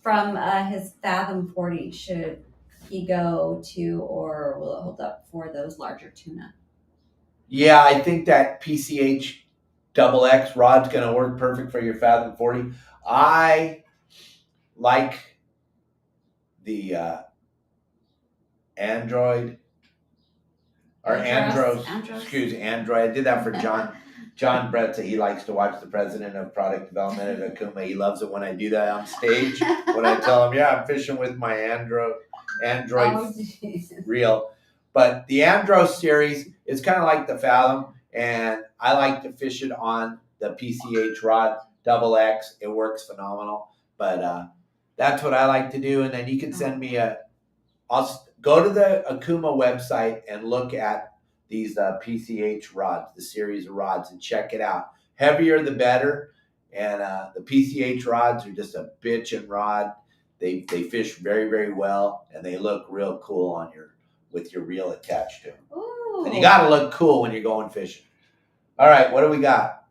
from his Fathom 40 should he go to, or will it hold up for those larger tuna? Yeah, I think that PCH XX rod's going to work perfect for your Fathom 40. I like the Android. Andros. Android. I did that for John. John Brett, he likes to watch the president of product development at Akuma. He loves it when I do that on stage. When I tell him, yeah, I'm fishing with my Android reel. But the Andros series is kind of like the Fathom, and I like to fish it on the PCH rod XX. It works phenomenal. But that's what I like to do. And then you can send me I'll go to the Akuma website and look at these PCH rods, the series of rods, and check it out. Heavier the better. And the PCH rods are just a bitchin' rod. They fish very, very well, and they look real cool with your reel attached to them. Ooh. And you got to look cool when you're going fishing. All right, what do we got?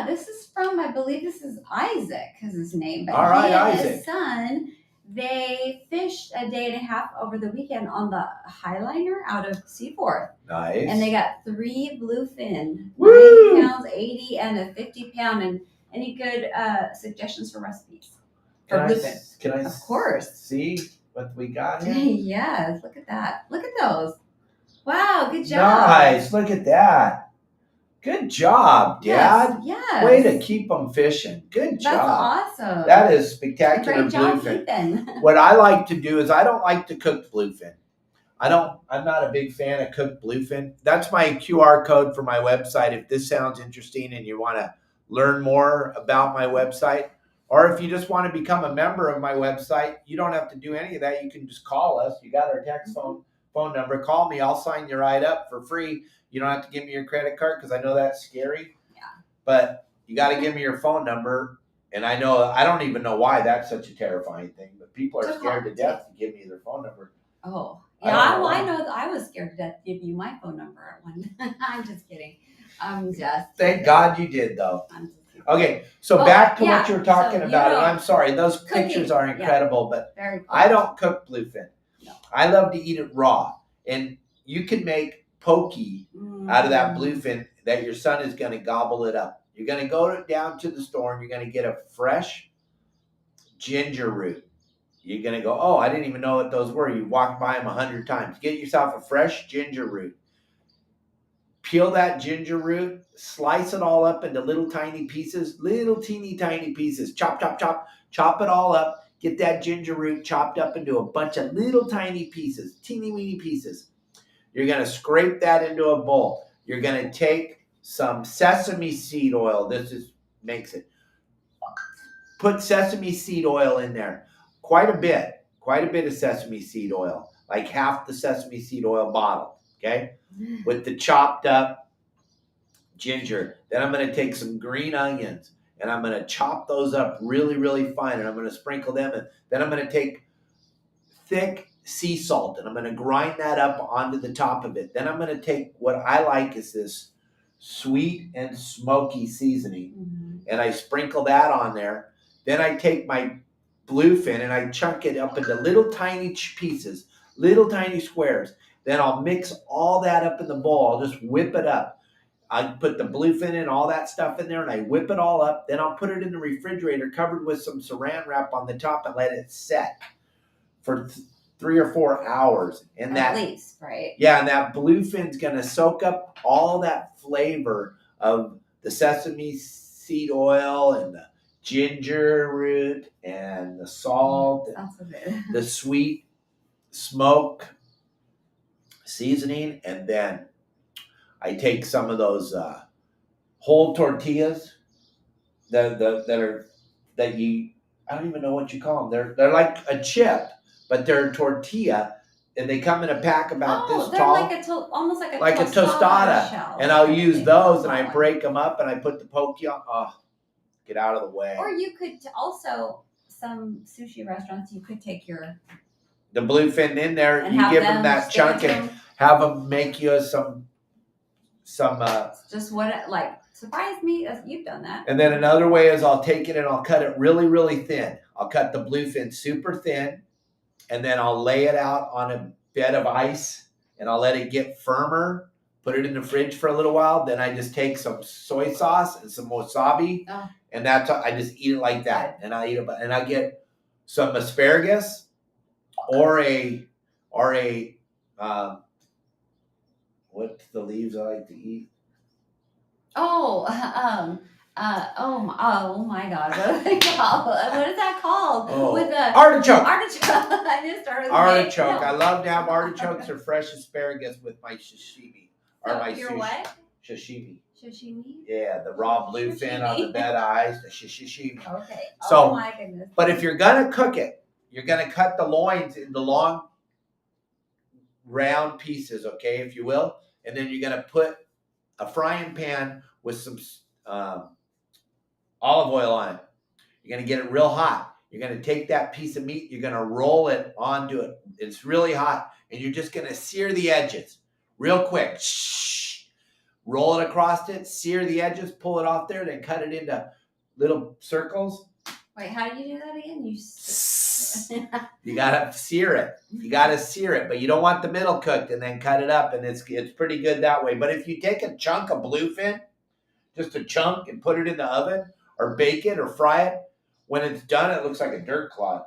This is from, I believe this is Isaac, is his name. But all right, he and Isaac. His son, they fished a day and a half over the weekend on the Highliner out of Seaforth. Nice. And they got 3 bluefin, Woo! 90 pounds, 80, and a 50-pound. And any good suggestions for recipes for bluefin? Can I? Of course. See what we got here? Yes, look at that. Look at those. Wow, good job. Nice. Look at that. Good job, Dad. Yes. Way to keep them fishing. Good job. That's awesome. That is spectacular. Great job, bluefin. Ethan. What I like to do is I don't like to cook bluefin. I'm not a big fan of cooked bluefin. That's my QR code for my website. If this sounds interesting and you want to learn more about my website, or if you just want to become a member of my website, you don't have to do any of that. You can just call us. You got our text phone number. Call me. I'll sign you right up for free. You don't have to give me your credit card because I know that's scary. Yeah. But you got to give me your phone number. And I don't even know why that's such a terrifying thing, but people are scared to death to give me their phone number. Oh, yeah. I know that I was scared to death to give you my phone number at one. I'm just kidding. Thank God you did, though. Okay, so back to what you were talking about. And I'm sorry, those pictures are incredible, but very cool. I don't cook bluefin. No. I love to eat it raw. And you can make pokey out of that bluefin that your son is going to gobble it up. You're going to go down to the store and you're going to get a fresh ginger root. You're going to go, oh, I didn't even know what those were. You walked by them 100 times. Get yourself a fresh ginger root. Peel that ginger root, slice it all up into little tiny pieces, little teeny tiny pieces. Chop, chop, chop, chop it all up. Get that ginger root chopped up into a bunch of little tiny pieces, teeny weeny pieces. You're going to scrape that into a bowl. You're going to take some sesame seed oil. Makes it. Put sesame seed oil in there. Quite a bit of sesame seed oil, like half the sesame seed oil bottle, okay? With the chopped up ginger. Then I'm going to take some green onions and I'm going to chop those up really, really fine. And I'm going to sprinkle them in. Then I'm going to take thick sea salt and I'm going to grind that up onto the top of it. Then I'm going to take what I like is this sweet and smoky seasoning and I sprinkle that on there. Then I take my bluefin and I chunk it up into little tiny pieces, little tiny squares. Then I'll mix all that up in the bowl. I'll just whip it up. I put the bluefin and all that stuff in there and I whip it all up. Then I'll put it in the refrigerator covered with some saran wrap on the top and let it set for 3 or 4 hours. And at least, right? Yeah, and that bluefin's going to soak up all that flavor of the sesame seed oil and the ginger root and the salt and the sweet smoke seasoning. And then I take some of those whole tortillas that you, I don't even know what you call them. They're like a chip, but they're a tortilla, and they come in a pack about this they're tall. Like almost like a tostada shell. And I'll use those, and I break them up, and I put the poke on. Oh, get out of the way. Or you could also, some sushi restaurants, you could take the bluefin in there, and you give them that chunk, and have them make you some. Just what it, like. Surprised me as you've done that. And then another way is I'll take it and I'll cut it really, really thin. I'll cut the bluefin super thin, and then I'll lay it out on a bed of ice, and I'll let it get firmer, put it in the fridge for a little while. Then I just take some soy sauce and some wasabi, and I just eat it like that. And I eat it, and I get some asparagus or a what's the leaves I like to eat? Oh my God! What are they called? What is that called? Oh, with the artichoke. I just started artichoke. I love to have artichokes or fresh asparagus with my sashimi or my your what? Sashimi. Sashimi. Yeah, the raw bluefin on the bed of ice. The sashimi. Okay. So, oh my goodness. But if you're gonna cook it, you're gonna cut the loins into long, round pieces. Okay, if you will, and then you're gonna put a frying pan with some olive oil on it. You're going to get it real hot. You're going to take that piece of meat. You're going to roll it onto it. It's really hot. And you're just going to sear the edges real quick. Shh. Roll it across it. Sear the edges. Pull it off there. Then cut it into little circles. Wait, how do you do that again? You got to sear it. You got to sear it. But you don't want the middle cooked and then cut it up. And it's pretty good that way. But if you take a chunk of bluefin, just a chunk, and put it in the oven or bake it or fry it, when it's done, it looks like a dirt clod.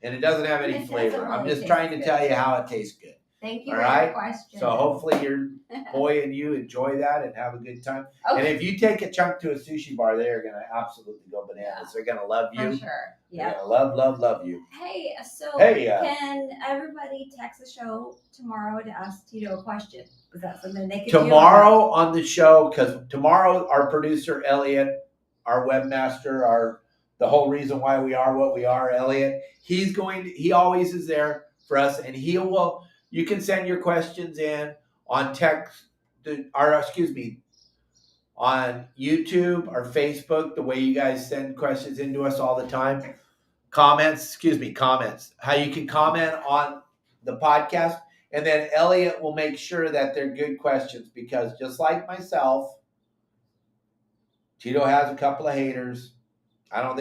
And it doesn't have any flavor. I'm just trying to tell you how it tastes good. Thank you for your question. So hopefully your boy and you enjoy that and have a good time. Okay. And if you take a chunk to a sushi bar, they are going to absolutely go bananas. Yeah. They're going to love you. For sure. Yeah. They're going to love you. Hey, can everybody text the show tomorrow to ask Tito a question? Is that something they can do? Tomorrow on the show, because tomorrow our producer, Elliot, our webmaster, the whole reason why we are what we are, Elliot, he always is there for us, and you can send your questions in on text, on YouTube or Facebook, the way you guys send questions into us all the time. Comments. How you can comment on the podcast, and then Elliot will make sure that they're good questions, because just like myself, Tito has a couple of haters. I don't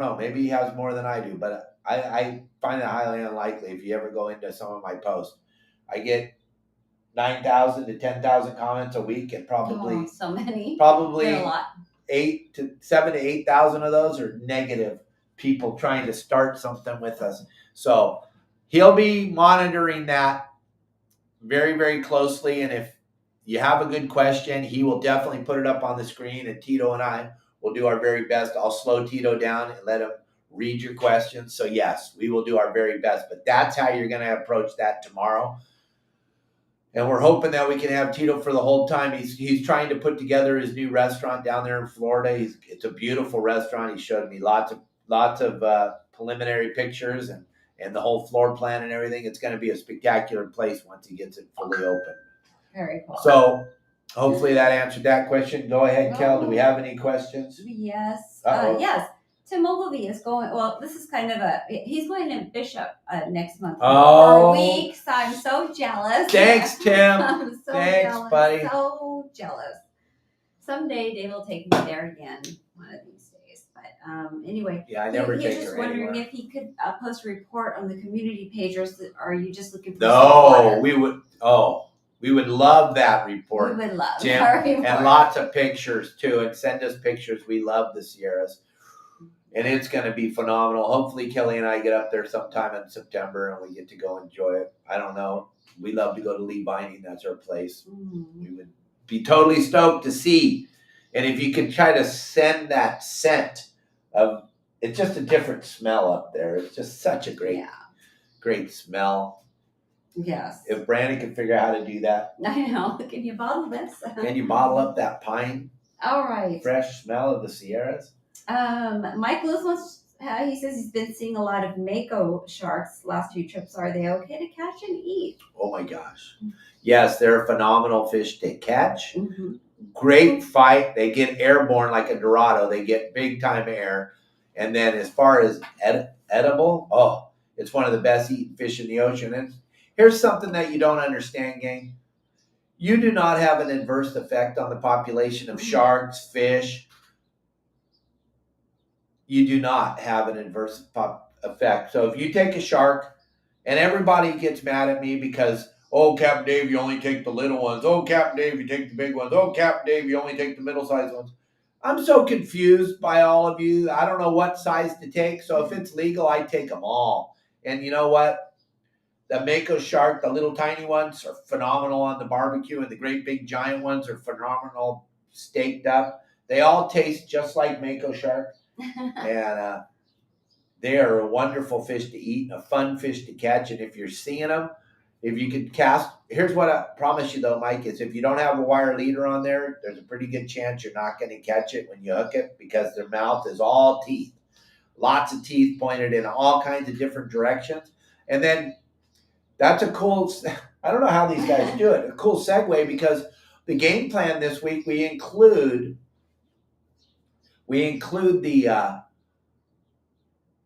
know. Maybe he has more than I do, but I find it highly unlikely if you ever go into some of my posts. I get 9,000 to 10,000 comments a week, and probably so many. Probably a lot. 7,000 to 8,000 of those are negative people trying to start something with us. So he'll be monitoring that very, very closely, and if you have a good question, he will definitely put it up on the screen, and Tito and I will do our very best. I'll slow Tito down and let him read your questions. So yes, we will do our very best, but that's how you're going to approach that tomorrow. And we're hoping that we can have Tito for the whole time. He's trying to put together his new restaurant down there in Florida. It's a beautiful restaurant. He showed me lots of preliminary pictures and the whole floor plan and everything. It's going to be a spectacular place once he gets it fully open. Very cool. So hopefully that answered that question. Go ahead, Kel. Do we have any questions? Yes. Uh-oh. Yes. Tim Ogilvy is going. Well, this is kind of he's going to Bishop next month for Oh. 4 weeks. I'm so jealous. Thanks, Tim. I'm so Thanks, jealous. buddy. So jealous. Someday Dave will take me there again one of these days. But anyway, Yeah, I never he take was just her wondering anywhere. if he could post a report on the community page, or are you just looking for No, saltwater? we would. Oh, we would love that report. We would love Jim, that report. and lots of pictures too. And send us pictures. We love the Sierras, and it's going to be phenomenal. Hopefully, Kelly and I get up there sometime in September, and we get to go enjoy it. I don't know. We love to go to Lee Binding. That's our place. We would be totally stoked to see. And if you could try to send that scent of, it's just a different smell up there. It's just such a great smell. Yes. If Brandon can figure out how to do that. I know. Can you bottle this? Can you bottle up that pine? All right. Fresh smell of the Sierras? Mike Lewis wants, he says he's been seeing a lot of mako sharks last few trips. Are they okay to catch and eat? Oh my gosh. Yes, they're a phenomenal fish to catch. Mm-hmm. Great fight. They get airborne like a Dorado. They get big time air. And then as far as edible, it's one of the best eaten fish in the ocean. And here's something that you don't understand, gang. You do not have an adverse effect on the population of sharks, fish. You do not have an adverse effect. So if you take a shark, and everybody gets mad at me because, oh, Captain Dave, you only take the little ones. Oh, Captain Dave, you take the big ones. Oh, Captain Dave, you only take the middle-sized ones. I'm so confused by all of you. I don't know what size to take. So if it's legal, I take them all. And you know what? The mako shark, the little tiny ones, are phenomenal on the barbecue, and the great big giant ones are phenomenal steaked up. They all taste just like mako shark. And they are a wonderful fish to eat and a fun fish to catch. And if you're seeing them, if you could cast, here's what I promise you though, Mike, is if you don't have a wire leader on there, there's a pretty good chance you're not going to catch it when you hook it, because their mouth is all teeth. Lots of teeth pointed in all kinds of different directions. And then that's a cool, I don't know how these guys do it, a cool segue, because the game plan this week, we include the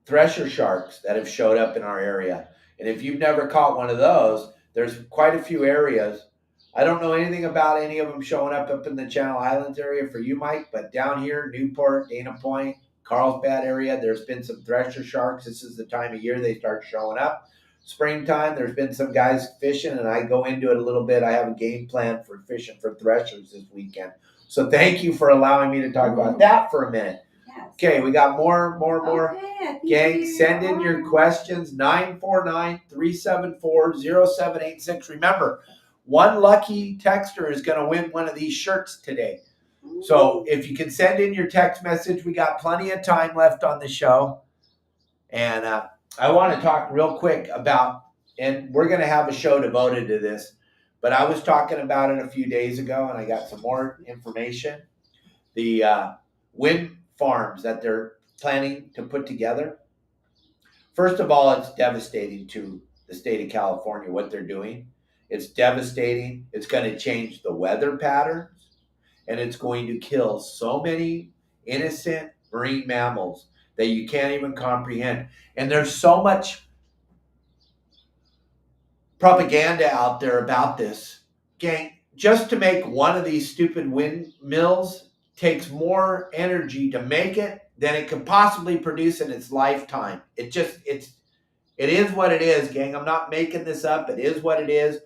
thresher sharks that have showed up in our area. And if you've never caught one of those, there's quite a few areas. I don't know anything about any of them showing up in the Channel Islands area for you, Mike, but down here, Newport, Dana Point, Carlsbad area, there's been some thresher sharks. This is the time of year they start showing up. Springtime, there's been some guys fishing, and I go into it a little bit. I have a game plan for fishing for threshers this weekend. So thank you for allowing me to talk about that for a minute. Okay, we got more. Okay, gang, send in your questions, 949-374-0786. Remember, one lucky texter is going to win one of these shirts today. So if you can send in your text message, we got plenty of time left on the show. And I want to talk real quick about, and we're going to have a show devoted to this, but I was talking about it a few days ago, and I got some more information. The wind farms that they're planning to put together. First of all, it's devastating to the state of California, what they're doing. It's devastating. It's going to change the weather patterns, and it's going to kill so many innocent marine mammals that you can't even comprehend. And there's so much propaganda out there about this. Gang, just to make one of these stupid windmills takes more energy to make it than it could possibly produce in its lifetime. It is what it is, gang. I'm not making this up. It is what it is.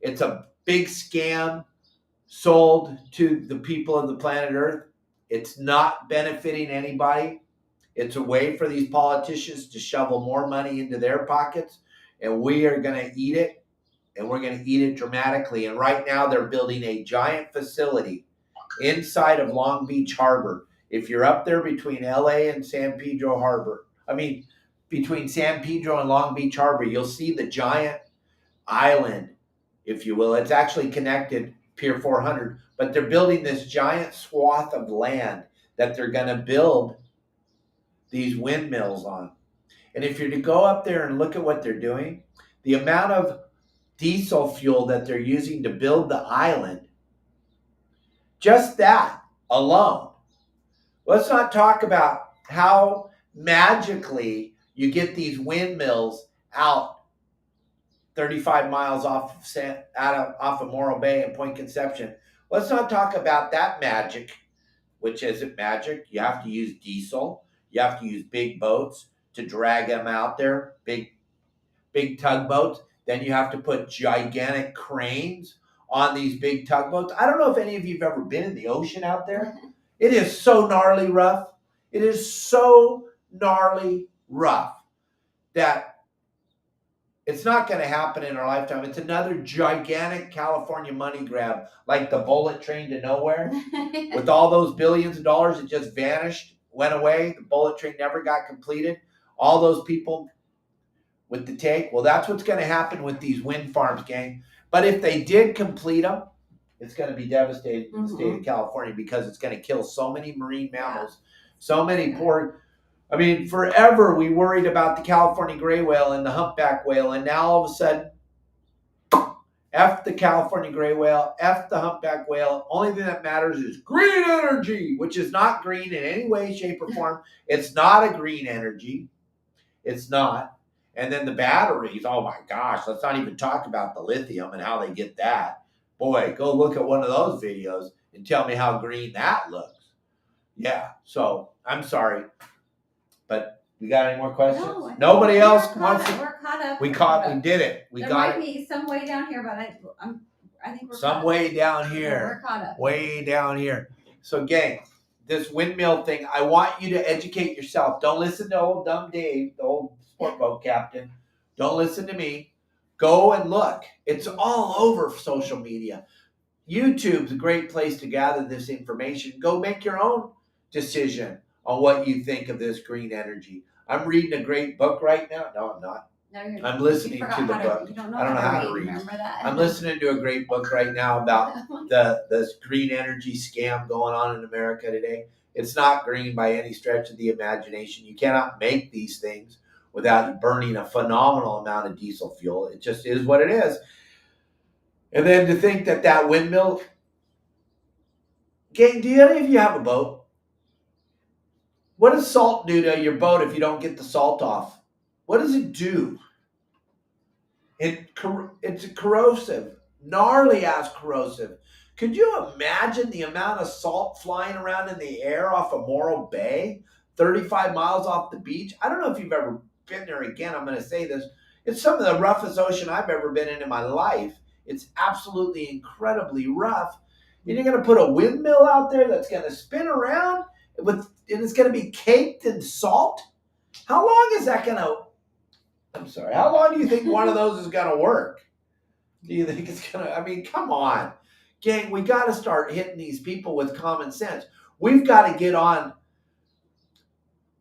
It's a big scam sold to the people of the planet Earth. It's not benefiting anybody. It's a way for these politicians to shovel more money into their pockets, and we are going to eat it, and we're going to eat it dramatically. And right now they're building a giant facility inside of Long Beach Harbor. If you're up there between LA and San Pedro Harbor, between San Pedro and Long Beach Harbor, you'll see the giant island, if you will. It's actually connected, Pier 400, but they're building this giant swath of land that they're going to build these windmills on. And if you're to go up there and look at what they're doing, the amount of diesel fuel that they're using to build the island Just that alone. Let's not talk about how magically you get these windmills out 35 miles off of Morro Bay and Point Conception. Let's not talk about that magic, which isn't magic. You have to use diesel. You have to use big boats to drag them out there, big tugboats. Then you have to put gigantic cranes on these big tugboats. I don't know if any of you have ever been in the ocean out there. It is so gnarly rough. It is so gnarly rough that it's not going to happen in our lifetime. It's another gigantic California money grab, like the bullet train to nowhere. With all those billions of dollars, it just vanished, went away. The bullet train never got completed. All those people with the take. Well, that's what's going to happen with these wind farms, gang. But if they did complete them, it's going to be devastating in the state of California because it's going to kill so many marine mammals, so many poor. I mean, forever we worried about the California gray whale and the humpback whale, and now all of a sudden, F the California gray whale, F the humpback whale. Only thing that matters is green energy, which is not green in any way, shape, or form. It's not a green energy. It's not. And then the batteries, oh my gosh, let's not even talk about the lithium and how they get that. Boy, go look at one of those videos and tell me how green that looks. Yeah, so I'm sorry. But we got any more questions? No, nobody else wants to. We're caught up. We did it. There might be some way down here, but I think we're some way down here. We're caught up. Way down here. So, gang, this windmill thing, I want you to educate yourself. Don't listen to old dumb Dave, the old sport boat captain. Don't listen to me. Go and look. It's all over social media. YouTube's a great place to gather this information. Go make your own decision on what you think of this green energy. I'm reading a great book right now. No, I'm not. No, you're I'm listening to the book. I don't know how to read. Remember that? I'm listening to a great book right now about this green energy scam going on in America today. It's not green by any stretch of the imagination. You cannot make these things without burning a phenomenal amount of diesel fuel. It just is what it is. And then to think that windmill, gang, do any of you have a boat? What does salt do to your boat if you don't get the salt off? What does it do? It's corrosive, gnarly ass corrosive. Could you imagine the amount of salt flying around in the air off of Morro Bay, 35 miles off the beach? I don't know if you've ever been there. Again, I'm going to say this. It's some of the roughest ocean I've ever been in my life. It's absolutely incredibly rough. And you're going to put a windmill out there that's going to spin around and it's going to be caked in salt? How long is that going to... I'm sorry. How long do you think one of those is going to work? Do you think it's going to... I mean, come on. Gang, we got to start hitting these people with common sense. We've got to get on...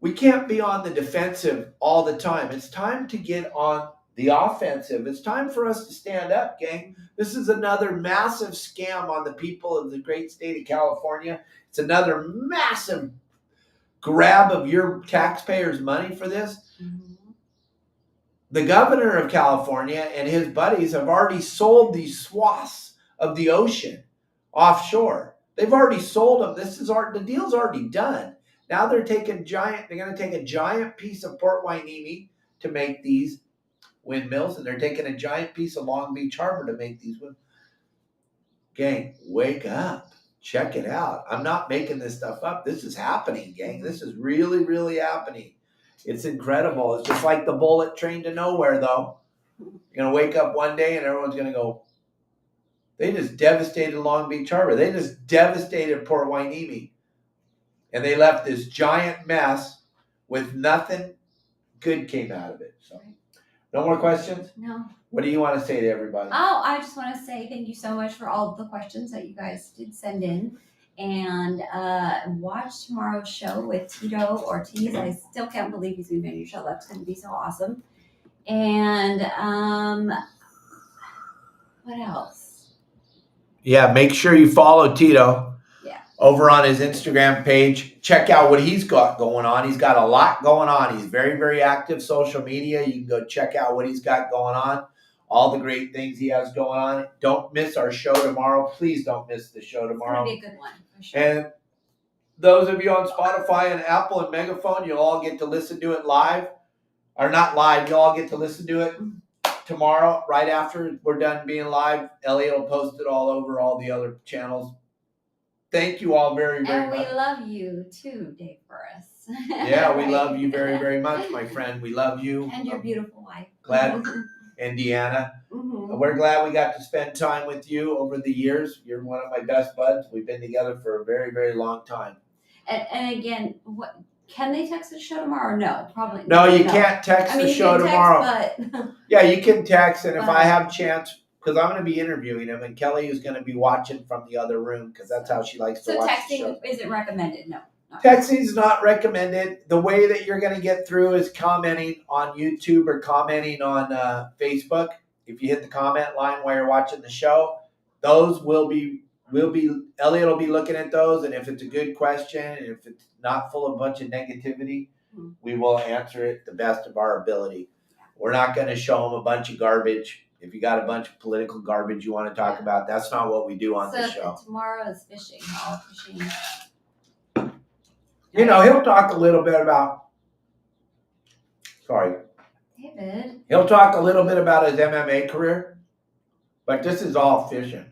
We can't be on the defensive all the time. It's time to get on the offensive. It's time for us to stand up, gang. This is another massive scam on the people of the great state of California. It's another massive grab of your taxpayers' money for this. Mm-hmm. The governor of California and his buddies have already sold these swaths of the ocean offshore. They've already sold them. The deal's already done. Now they're going to take a giant piece of Port Hueneme to make these windmills, and they're taking a giant piece of Long Beach Harbor to make these windmills. Gang, wake up. Check it out. I'm not making this stuff up. This is happening, gang. This is really, really happening. It's incredible. It's just like the bullet train to nowhere, though. You're going to wake up one day and everyone's going to go, they just devastated Long Beach Harbor. They just devastated Port Hueneme. And they left this giant mess with nothing good came out of it. So, no more questions? No. What do you want to say to everybody? Oh, I just want to say thank you so much for all the questions that you guys did send in. And watch tomorrow's show with Tito Ortiz. I still can't believe he's going to be on your show. That's going to be so awesome. And what else? Yeah, make sure you follow Tito. Yeah. Over on his Instagram page. Check out what he's got going on. He's got a lot going on. He's very, very active social media. You can go check out what he's got going on all the great things he has going on. Don't miss our show tomorrow. Please don't miss the show tomorrow. It's gonna be a good one for sure. And those of you on Spotify and Apple and Megaphone, you'll all get to listen to it live. Or not live, you'll all get to listen to it tomorrow, right after we're done being live. Elliot will post it all over all the other channels. Thank you all very, very much. And we love you too, Dave Burris. Yeah, we love you very, very much, my friend. We love you. And your beautiful wife. Glad, and Deanna. We're glad we got to spend time with you over the years. You're one of my best buds. We've been together for a very, very long time. And again, what can they text the show tomorrow? No, probably. No, you can't text the show tomorrow. But yeah, you can text, and if I have chance, because I'm going to be interviewing him, and Kelly is going to be watching from the other room because that's how she likes to watch the show. So texting isn't recommended. No. Texting is not recommended. The way that you're going to get through is commenting on YouTube or commenting on Facebook. If you hit the comment line while you're watching the show, those Elliot will be looking at those, and if it's a good question, and if it's not full of a bunch of negativity, we will answer it the best of our ability. We're not going to show them a bunch of garbage. If you got a bunch of political garbage you want to talk about, that's not what we do on this show. Tomorrow is fishing. All fishing. You know, he'll talk a little bit about. Sorry. David. He'll talk a little bit about his MMA career, but this is all fishing.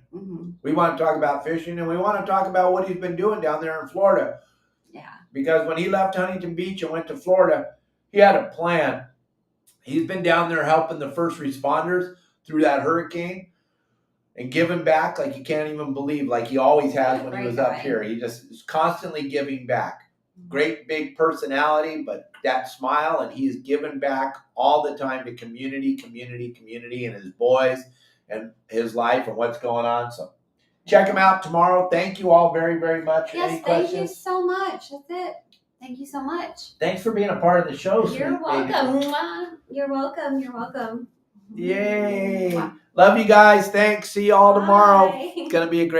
We want to talk about fishing, and we want to talk about what he's been doing down there in Florida. Yeah. Because when he left Huntington Beach and went to Florida, he had a plan. He's been down there helping the first responders through that hurricane and giving back like you can't even believe, like he always has when he was up here. He just is constantly giving back. Great big personality, but that smile, and he's giving back all the time to community, and his boys and his life and what's going on. So check him out tomorrow. Thank you all very, very much. Yes, Any questions? Thank you so much. That's it. Thank you so much. Thanks for being a part of the show. You're welcome. You're welcome. You're welcome. Yay. Love you guys. Thanks. See you all tomorrow. Bye. It's going to be a great